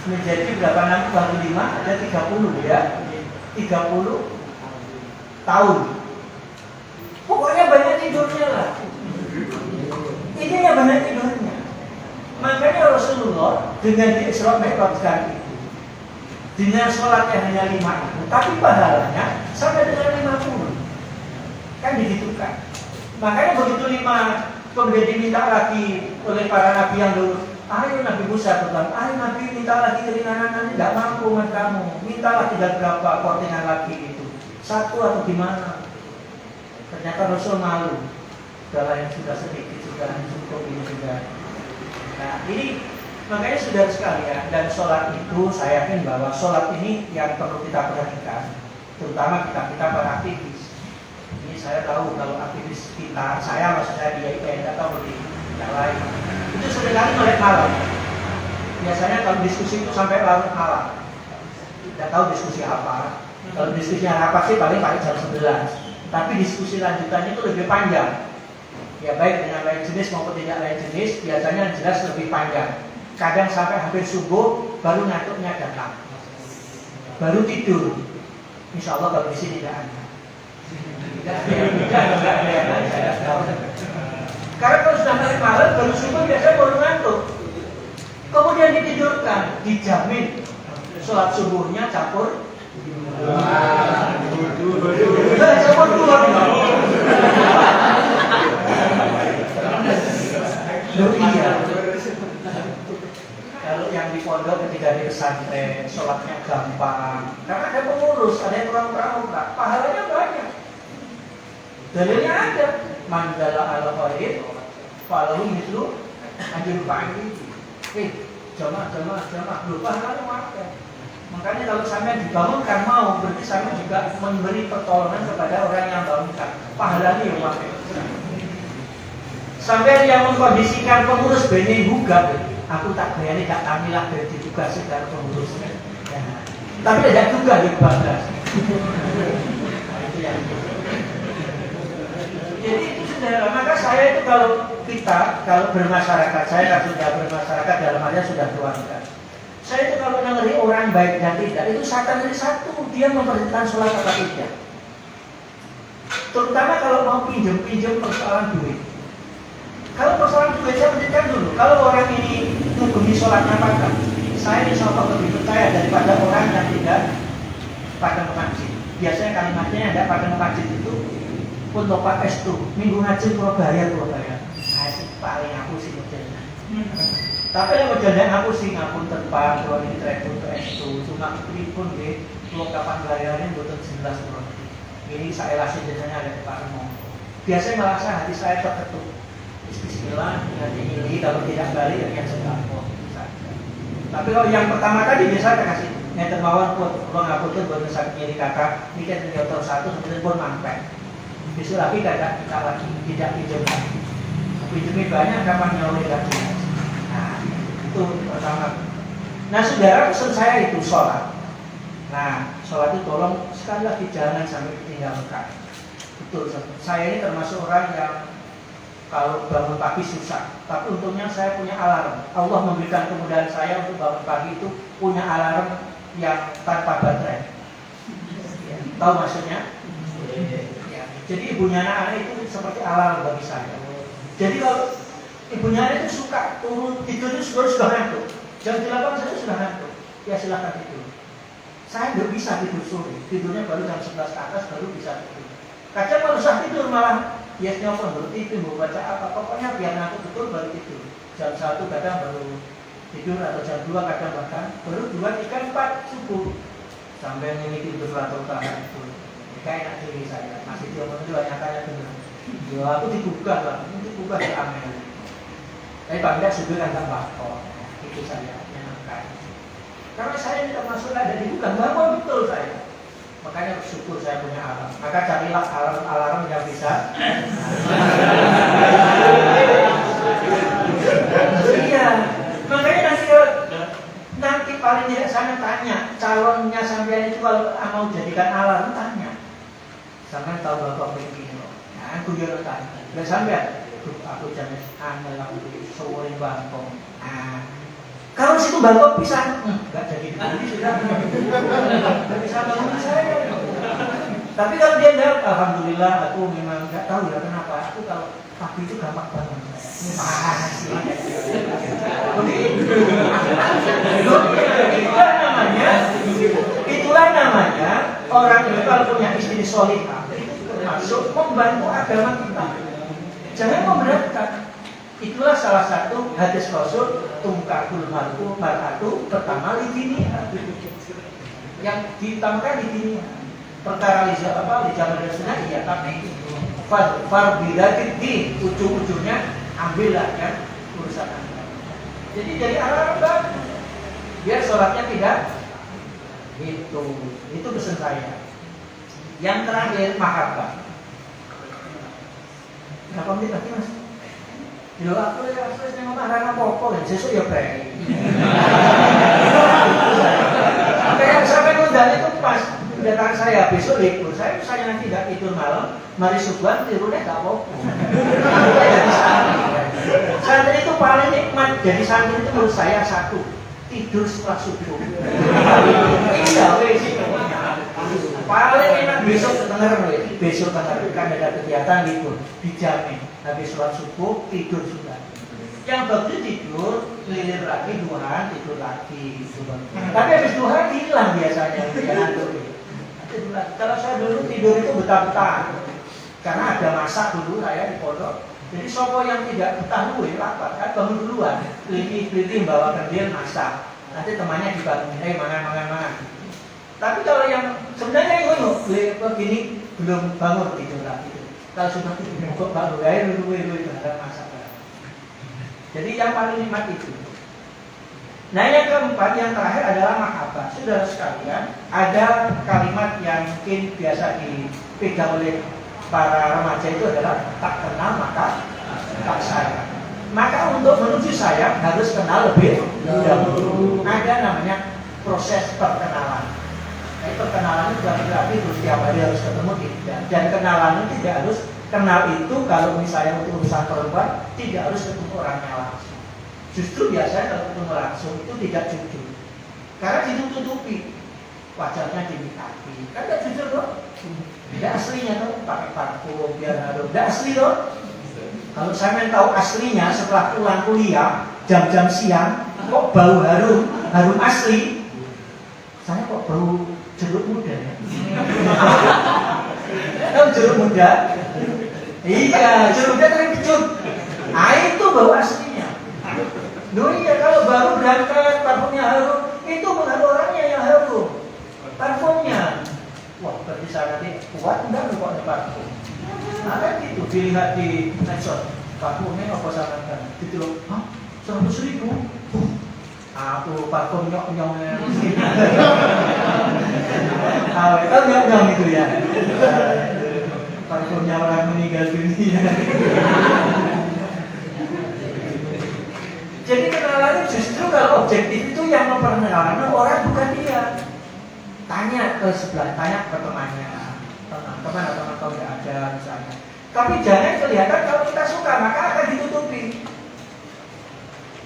menjadi berapa? 65 ada 30 ya. 30 tahun. Pokoknya banyak tidurnya lah. Ini yang banyak tidurnya. Makanya Rasulullah dengan di Isra Mi'rajkan itu, dengan sholatnya hanya 5 itu, tapi pahalanya sampai dengan 50. Kan digitukan. Makanya begitu 5 kemudian diminta lagi oleh para nabi yang dulu, ayo Nabi Musa tetap, ayo Nabi minta lagi keringanan, nanti tidak mampu dengan kamu, minta lagi dan berapa kortingan lagi itu, 1 atau gimana. Ternyata Rasul malu. Segala yang sudah sedikit sudah cukup ini sudah. Nah ini makanya saudara sekalian, dan sholat itu saya yakin bahwa sholat ini yang perlu kita perhatikan, terutama kita para aktivis. Ini saya tahu kalau aktivis kita, saya maksud saya di IPN atau di yang lain, itu seringkali melek malam. Biasanya kalau diskusi itu sampai larut malam. Tidak tahu diskusi apa. Kalau diskusinya apa sih paling jam 11. Tapi diskusi lanjutannya itu lebih panjang. Ya baik dengan lain jenis maupun tidak lain jenis, biasanya jelas lebih panjang. Kadang sampai hampir subuh baru ngantuknya datang, baru tidur. Insya Allah kalau di sini tidak ada. Karena kalau sudah balik malam baru subuh biasanya baru ngantuk. Kemudian ditidurkan, dijamin sholat subuhnya campur. Campur dua. Iya. Kalau yang di pondok ketika di pesantren sholatnya gampang, karena ada pengurus, ada yang pramuka, pahalanya banyak. Dalilnya ada, mandala ala khair, falahu mislu ajrul fa'il. Jamaah, lupa pahalanya ada. Makanya kalau sampai dibangunkan mau, berarti sampai juga memberi pertolongan kepada orang yang bangunkan. Pahalanya yang pakai. Sampai yang mengkondisikan pengurus beni buka, aku tak bayani tak kamilah dari ditugas secara pengurusnya. Ya. Tapi tidak juga di bagas. Itu yang jadi itu saudara. Maka saya itu kalau bermasyarakat, saya kan sudah bermasyarakat dalam artinya sudah keluarga. Saya itu kalau ngeri orang baik dan tidak, itu seakan dari satu, dia memperhatikan sholat apa tidak. Terutama kalau mau pinjam persoalan duit. Kalau persoalan duit saya pendidikan dulu. Kalau orang ini menghubungi sholatnya apa, saya insya Allah lebih percaya daripada orang yang tidak pada masjid. Biasanya kalimatnya yang tidak pada masjid itu pun topak estu, minggu ngaji Purabaya. Nah, paling aku sih modelnya. Tapi yang modelnya aku sih ngapun terbang, kalau ini trek untuk estu, cuma pripun deh, kalau kapan bayarannya butuh jelas bro. Ini saya lasih jenanya ada Pak Remo. Biasanya merasa hati saya terketuk. Bismillah, nanti ini kalau tidak balik ya sedekah. Tapi kalau yang pertama tadi biasa saya kasih yang termawar pun, kalau nggak putus buat sakit nyeri kakak, ini kan nyotor satu kemudian pun mampet. Besok lagi tidak kita lagi, tidak pinjam lagi. Pinjamnya banyak, kapan nyawai lagi. Nah, itu pertama. Nah, saudara pesan saya itu sholat. Nah, sholat itu tolong sekali lagi jangan sampai ditinggalkan. Betul, saya ini termasuk orang yang kalau bangun pagi susah. Tapi untungnya saya punya alarm. Allah memberikan kemudahan saya untuk bangun pagi itu punya alarm yang tanpa baterai. Ya, tahu maksudnya? Ya. Jadi ibunya anak itu seperti alarm bagi saya. Jadi kalau ibunya itu suka turun tidur itu sudah ngantuk. Jam 8 saya sudah ngantuk. Ya silakan tidur. Saya nggak bisa tidur sore. Tidurnya baru jam 11 ke atas baru bisa tidur. Kadang kalau susah tidur malah biasanya pun TV mau baca apa, pokoknya biar ngantuk betul baru tidur. Jam 1 kadang baru tidur atau jam 2 kadang bahkan baru 2, 3, 4 subuh sampai ini tidur atau tahan itu. Kayak enak diri saya masih diomong juga nyatanya benar. Ya aku dibuka lah, dibuka di Amel. Tapi bangga subuh kan tak bakal. Itu saya menyenangkan. Karena saya ini termasuk ada dibuka, bahwa betul saya. Makanya bersyukur saya punya alarm. Maka carilah alarm yang bisa. Iya. Makanya nanti paling tidak saya tanya calonnya sampean itu kalau mau jadikan alarm tanya. Sampean tahu bapak begini loh. Nah, aku juga tanya. Dan sampean, aku jangan angel aku sore bangkong. Nah, kalau situ bangkok bisa, enggak jadi begini sudah. Enggak bisa bangun saya. Tapi kalau dia jawab, alhamdulillah aku memang enggak tahu ya kenapa. Aku kalau pagi itu gampang bangun saya. Itulah namanya orang itu kalau punya istri solihah itu termasuk membantu agama kita. Jangan memberatkan. Itulah salah satu hadis Rasul tungkakul mar'atu pertama di dunia. Yang ditambahkan di dunia. Perkara liza apa liza madrasah iya, tapi farbidatit di ujung-ujungnya ambillah ya urusan Anda. Jadi dari alarm bagus. Biar sholatnya tidak itu pesan saya. Yang terakhir mahabbah. Berapa menit lagi mas? Ya aku yang marah apa-apa, sesuk ya brek. Sampai ngundang itu pas datang saya besok libur. Saya misalnya nanti tidak tidur malam, mari subuhan tidurnya nggak apa-apa. Jadi santri itu paling nikmat. Jadi santri itu menurut saya satu, tidur setelah subuh. Iya, paling enak besok denger kan ada kegiatan libur dijamin. Habis sholat subuh tidur sudah. Yang bagus tidur, lilir lagi duhaan, tidur lagi. Tapi habis duhaan hilang biasanya. Kalau saya dulu tidur itu betah-betah. Karena ada masak dulu saya di pondok. Jadi sopo yang tidak betah dulu lapar kan bangun duluan. Lili bawa kendil masak. Nanti temannya dibangunin, makan. Tapi kalau yang sebenarnya itu begini belum bangun tidur lagi. Kalau sudah tidur kok baru gaya dulu masak. Jadi yang paling nikmat itu. Nah yang keempat, yang terakhir adalah mahabbah. Saudara sekalian, ada kalimat yang mungkin biasa dipegang oleh para remaja itu adalah tak kenal maka tak sayang. Maka untuk menuju sayang harus kenal lebih dahulu. Ada namanya proses perkenalan. Nah, perkenalan itu bukan berarti terus tiap hari harus ketemu tidak. Dan kenalan itu tidak harus kenal itu kalau misalnya untuk urusan perempuan tidak harus ketemu orangnya langsung. Justru biasanya kalau ketemu langsung itu tidak jujur. Karena ditutupi, wajahnya dimikati. Kan tidak jujur dong. Tidak aslinya tuh pakai parfum biar harum. Tidak asli dong. Kalau saya tahu aslinya setelah pulang kuliah jam-jam siang kok bau harum asli. Saya kok bau jeruk muda ya? Tahu jeruk muda? Iya, jeruk muda tadi kecut. Nah itu bau aslinya. Loh iya, kalau baru berangkat parfumnya harum, itu bukan orangnya yang harum, parfumnya. Wah, berarti saya nanti kuat enggak lupa ada parfum. Nah kan gitu, dilihat di medsos, parfumnya apa sarankan? Gitu loh, hah? 100.000? Aku parfum nyong-nyongnya. Kan nyong-nyong itu ya. Parfumnya orang meninggal dunia. Jadi kenalannya justru kalau objektif itu yang memperkenalkan orang bukan dia. Tanya ke sebelah, tanya ke temannya, teman atau teman kau tidak ada misalnya. Tapi jangan kelihatan kalau kita suka, maka akan ditutupi.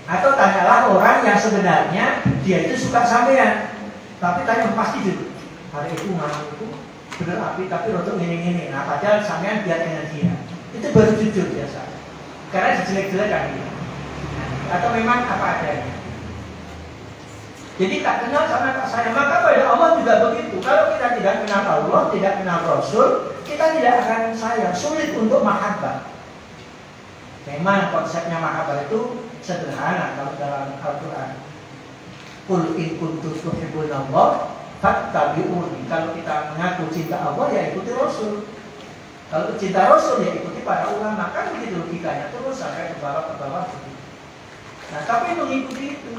Atau tanyalah orang yang sebenarnya dia itu suka sampean, tapi tanya pasti dulu. Hari itu ngamu itu bener api tapi rotok gini-gini. Nah padahal sampean biar dengan dia. Itu baru jujur biasa. Karena dijelek-jelekan dia. Atau memang apa adanya. Jadi tak kenal sama tak sayang. Maka pada Allah juga begitu. Kalau kita tidak kenal Allah, tidak kenal Rasul, kita tidak akan sayang. Sulit untuk mahabbah. Memang konsepnya mahabbah itu sederhana kalau dalam Al-Quran. Qul in kuntum tuhibbunallah fattabi'uni. Kalau kita mengaku cinta Allah, ya ikuti Rasul. Kalau cinta Rasul, ya ikuti para ulama. Kan begitu logikanya terus sampai ke bawah. Nah, tapi mengikuti itu.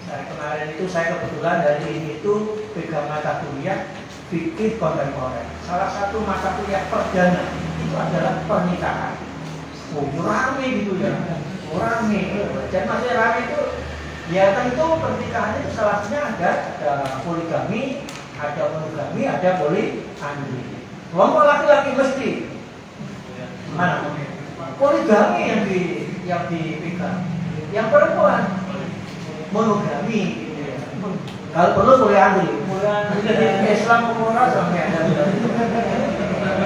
Kemarin itu saya kebetulan dari ini itu pegang mata kuliah fikih kontemporer. Salah satu mata kuliah perdana itu adalah pernikahan. Oh, rame gitu ya. Oh, rame. Dan maksudnya rame itu ya tentu pernikahan itu salah satunya ada poligami, ada monogami, ada poligami. Ngomong laki-laki mesti mana? Poligami yang dipegang. Yang perempuan monogami gitu ya. Kalau perlu boleh ambil. Islam umurah sampai ada.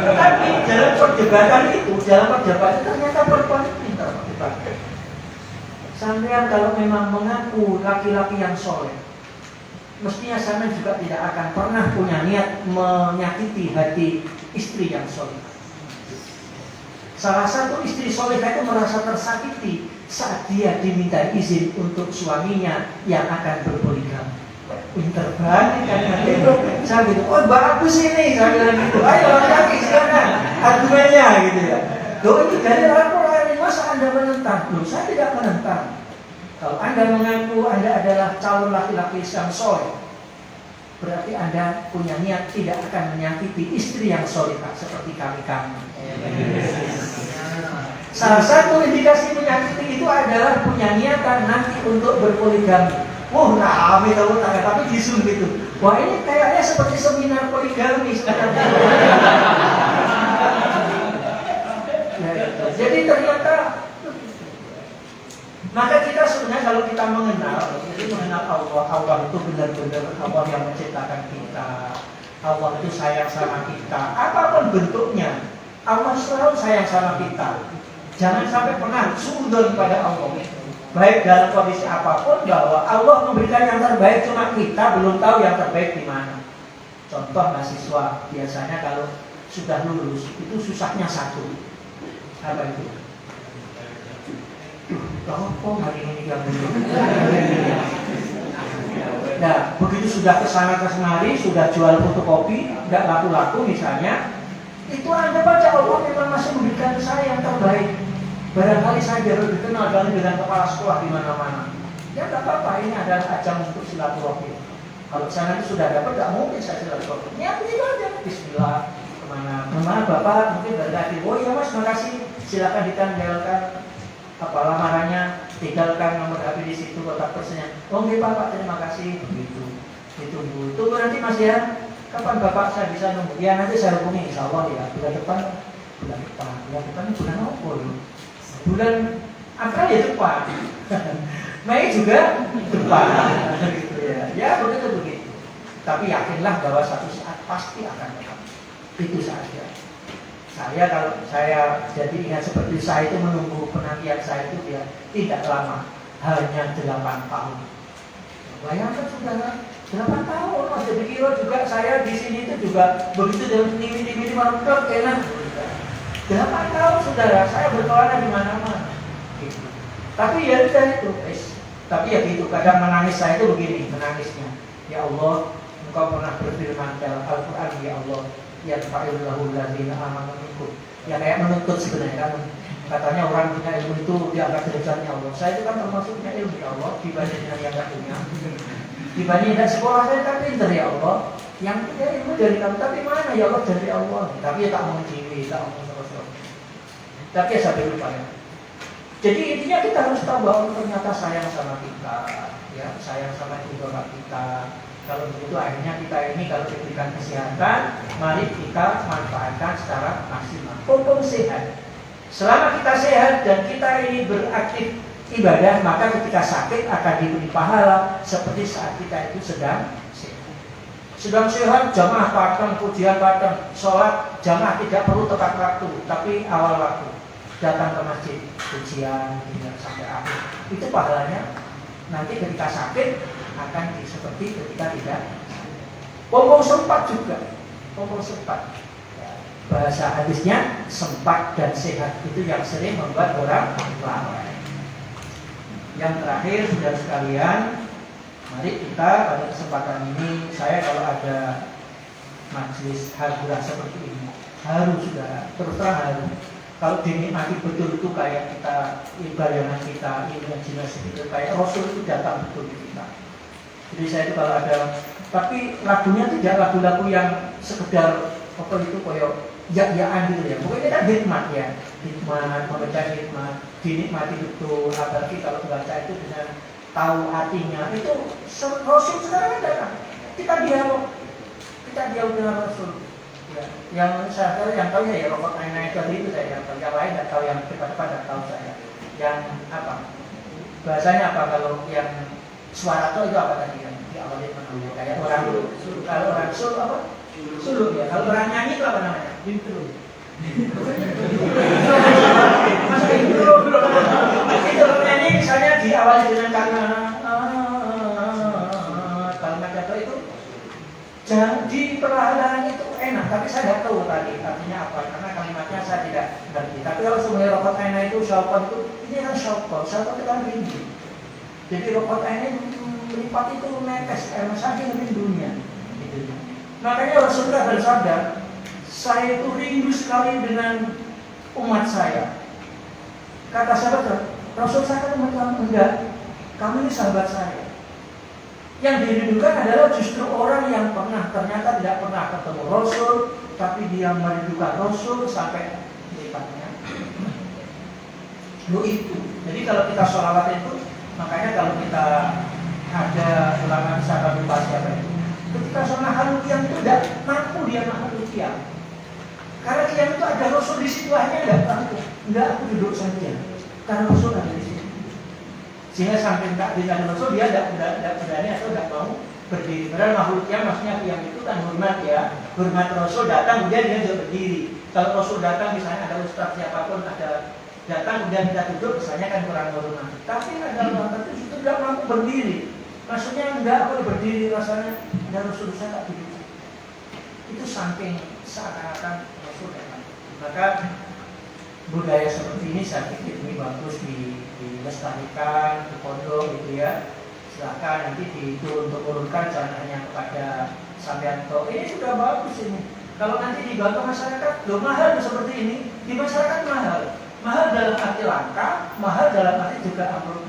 Tapi dalam perdebatan itu ternyata perempuan itu pintar dipakai. Sampean kalau memang mengaku laki-laki yang soleh, mestinya sampean juga tidak akan pernah punya niat menyakiti hati istri yang soleh. Salah satu istri soleh itu merasa tersakiti saat dia diminta izin untuk suaminya yang akan berpoligami. Pinter banget kan itu. Saya gitu, oh bagus ini, saya bilang gitu. Ayo laki-laki silakan argumennya gitu ya. Loh itu dari Al-Quran, masa Anda menentang? Loh saya tidak menentang. Kalau Anda mengaku Anda adalah calon laki-laki yang soleh, berarti Anda punya niat tidak akan menyakiti istri yang solehah seperti kami-kami. Salah satu indikasi menyakiti itu adalah punya niatan nanti untuk berpoligami. Wah, rame tahu tanya, tapi di Zoom gitu. Wah ini kayaknya seperti seminar poligami sekarang. Ya, gitu. Jadi ternyata, maka kita sebenarnya kalau kita mengenal, jadi mengenal Allah itu benar-benar Allah yang menciptakan kita. Allah itu sayang sama kita. Apapun bentuknya, Allah selalu sayang sama kita. Jangan sampai pernah sudon pada Allah. Baik dalam kondisi apapun bahwa Allah memberikan yang terbaik, cuma kita belum tahu yang terbaik di mana. Contoh mahasiswa biasanya kalau sudah lulus itu susahnya satu. Apa itu? Kok hari ini yang belum? Nah, begitu sudah kesana kemari, sudah jual fotokopi, nggak laku-laku misalnya, itu Anda baca Allah memang masih memberikan saya yang terbaik. Barangkali saya baru dikenal dengan kepala sekolah di mana-mana. Ya nggak apa-apa, ini adalah ajang untuk silaturahmi. Kalau saya nanti sudah dapat, nggak mungkin saya silaturahmi. Ya begitu aja. Bismillah. Kemana Bapak? Mungkin dari hati. Oh ya Mas, makasih. Silakan ditanggalkan lamarannya, tinggalkan nomor HP di situ, kotak persennya. Oh nggih Bapak, terima kasih. Begitu. Ditunggu. Tunggu nanti Mas ya. Kapan Bapak saya bisa nunggu? Ya nanti saya hubungi, insya Allah ya. Bulan depan ini bulan apa loh? Bulan April ya depan. Mei juga depan. Gitu Ya begitu. Tapi yakinlah bahwa satu saat pasti akan datang. Itu saja. Kalau saya jadi ingat seperti saya itu menunggu penantian saya itu dia tidak lama, hanya 8 tahun. Bayangkan saudara, 8 tahun Mas jadi kira juga saya di sini itu juga begitu dengan TV merontok enak. 8 tahun saudara, saya berkelana di mana-mana. Gitu. Tapi ya udah itu, tapi ya gitu. Kadang menangis saya itu begini, menangisnya. Ya Allah, Engkau pernah berfirman dalam Al-Quran, ya Allah, ya fa'illahu alladzina amanu minkum. Ya kayak menuntut sebenarnya kan. Katanya orang punya ilmu itu diangkat derajatnya Allah. Saya itu kan termasuknya ilmu ya Allah, dibanding dengan yang punya. Dibanding dengan sekolah saya kan pinter ya Allah. Yang punya ilmu dari kamu, tapi mana ya Allah dari Allah. Tapi ya tak mau ciwi, tak mau terus. Tapi ya sampai lupa ya. Jadi intinya kita harus tahu bahwa ternyata sayang sama kita, ya sayang sama ibu bapak kita. Kalau begitu akhirnya kita ini kalau diberikan kesehatan, mari kita manfaatkan secara maksimal. Mumpung sehat. Selama kita sehat dan kita ini beraktif ibadah, maka ketika sakit akan diberi pahala seperti saat kita itu sedang sehat. Sedang sehat, jamaah padang, pujian padang, sholat, jamaah tidak perlu tepat waktu, tapi awal waktu. Datang ke masjid, pujian, sampai akhir. Itu pahalanya. Nanti ketika sakit akan seperti ketika tidak. Pompong sempat juga, pompong sempat. Bahasa hadisnya sempat dan sehat itu yang sering membuat orang lalai. Yang terakhir saudara sekalian, mari kita pada kesempatan ini saya kalau ada majelis hadirah seperti ini harus saudara terus terang harus. Kalau dinikmati betul itu kayak kita bayangan kita imajinasi itu kayak Rasul itu datang betul di kita. Jadi saya itu kalau ada, tapi lagunya tidak lagu-lagu yang sekedar apa itu kayak ya-yaan gitu ya. Pokoknya kita hikmat ya, hikmat, membaca hikmat, dinikmati betul. Apalagi kalau baca itu dengan tahu artinya. Itu Rasul sekarang datang. Kita dialog dengan Rasul. Ya, yang saya tahu yang tahu ya Robert Einstein tadi itu saya yang tahu, yang lain tidak tahu, yang cepat-cepat tidak tahu saya. Yang apa? Bahasanya apa kalau yang suara itu apa tadi yang diawali namanya? Kayak orang kalau orang sul apa? Suluk ya. Kalau orang nyanyi itu apa namanya? Intro. Masuk intro. Itu orang nyanyi misalnya diawali dengan kalimat jatuh itu. Jadi perlahan itu enak, tapi saya tidak tahu tadi artinya apa, karena kalimatnya saya tidak ngerti. Tapi kalau sebenarnya robot enak itu syafat itu, ini kan syafat itu kan rindu. Jadi robot enak melipat itu netes, saking rindunya. Gitu. Makanya Rasulullah bersabda, saya itu rindu sekali dengan umat saya. Kata sahabat, Rasul saya kan umat kamu enggak, kamu ini sahabat saya. Yang dirindukan adalah justru orang yang ternyata tidak pernah ketemu Rasul, tapi dia merindukan Rasul sampai lipatnya. Itu. Jadi kalau kita sholawat itu, makanya kalau kita ada ulama bisa lupa siapa itu. Ketika sholat halul qiyam itu tidak mampu dia halul qiyam. Karena qiyam itu ada Rasul di situ, akhirnya tidak mampu. Enggak, aku duduk saja. Karena Rasul ada di situ. Sehingga sampai tak dengan Rasul dia tidak berani atau tidak mau berdiri. Padahal makhluk yang maksudnya yang itu kan hormat ya, hormat Rasul datang kemudian dia juga berdiri. Kalau Rasul datang misalnya ada ustaz siapapun ada datang kemudian kita duduk misalnya kan kurang hormat. Tapi ada orang tertentu itu tidak mampu berdiri. Maksudnya enggak boleh berdiri rasanya dan Rasul saya tak duduk. Itu saking seakan-akan Rasul datang. Maka budaya seperti ini saya pikir ini bagus dilestarikan, di pondok gitu ya. Silakan nanti diturunkan jangan hanya kepada sampean tok. Ini sudah bagus ini. Kalau nanti dibantu masyarakat, loh mahal seperti ini, di masyarakat mahal. Mahal dalam arti langka, mahal dalam arti juga amruk.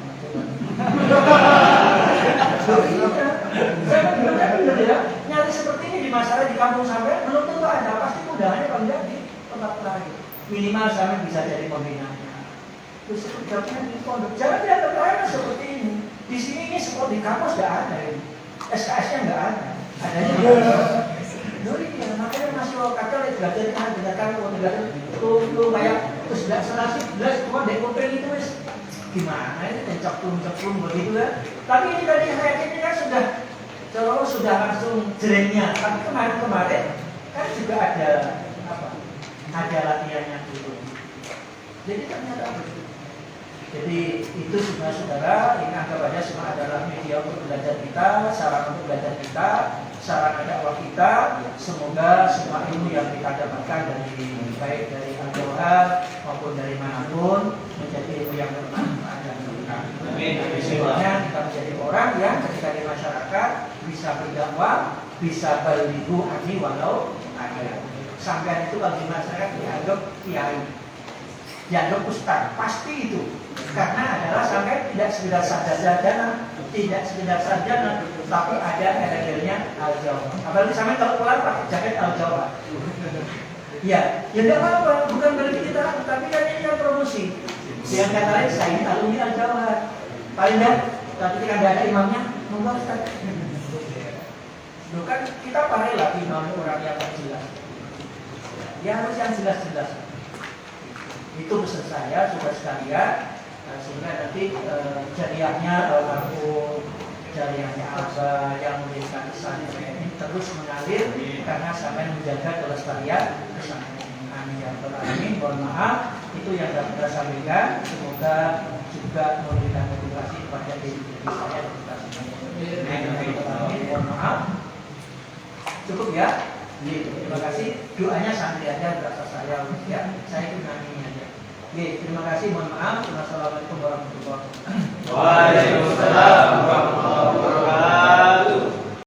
Saya benar ya, nyari seperti ini di masyarakat di kampung sampean belum tentu ada, pasti mudahannya kalau tidak di tempat lain. Minimal sampai bisa jadi pembinanya. Terus kerjanya di pondok. Jangan lihat lain seperti ini. Di sini ini seperti di kampus nggak ada ini. SKS-nya nggak ada. Adanya Dori ya, makanya masih kata belajar dengarkan tuh kayak terus selasi belas cuma dekopen itu wes gimana ini ceplung begitu ya. Tapi ini tadi saya ini kan sudah Kalau sudah langsung jerengnya, tapi kemarin-kemarin kan juga ada apa? Ada latihannya dulu. Jadi ternyata begitu. Jadi itu saudara, ini anggap aja semua adalah media untuk belajar kita, sarana untuk belajar kita, sarana dakwah kita. Semoga semua ilmu yang kita dapatkan dari baik dari Al-Jawhar maupun dari manapun menjadi ilmu yang bermanfaat dan berkah. Sehingga kita menjadi orang yang ketika di masyarakat bisa berdakwah, bisa berliku ani walau ada. Sampai itu kalau di masyarakat dianggap kiai, dianggap ustaz, pasti itu. Karena adalah sampai tidak sekedar sarjana, tidak sekedar sarjana, tapi ada labelnya Al-Jawhar. Apalagi sampai kalau keluar pakai jaket Al-Jawhar. Ya tidak apa-apa, bukan berarti kita, tapi kan ini yang promosi. Yang kata lain, saya ini alumni Al-Jawhar. Paling tidak, tapi ketika tidak ada imamnya, monggo Ustaz. Bukan kita pandai lah imam orang yang jelas. Ya harus yang jelas-jelas. Itu pesan saya, saudara sekalian. Sehingga nanti jariahnya almarhum, jariahnya Alba yang memberikan kesan ini terus mengalir karena sampai menjaga kelestarian pesantren. Amin ya rabbal alamin. Mohon maaf, itu yang dapat saya sampaikan. Semoga juga memberikan motivasi kepada diri saya dan kita semua. Mohon maaf. Cukup ya. Terima kasih. Doanya santri aja, berasa saya. Ya, saya itu nanya aja. Terima kasih. Mohon maaf. Wassalamualaikum warahmatullahi wabarakatuh.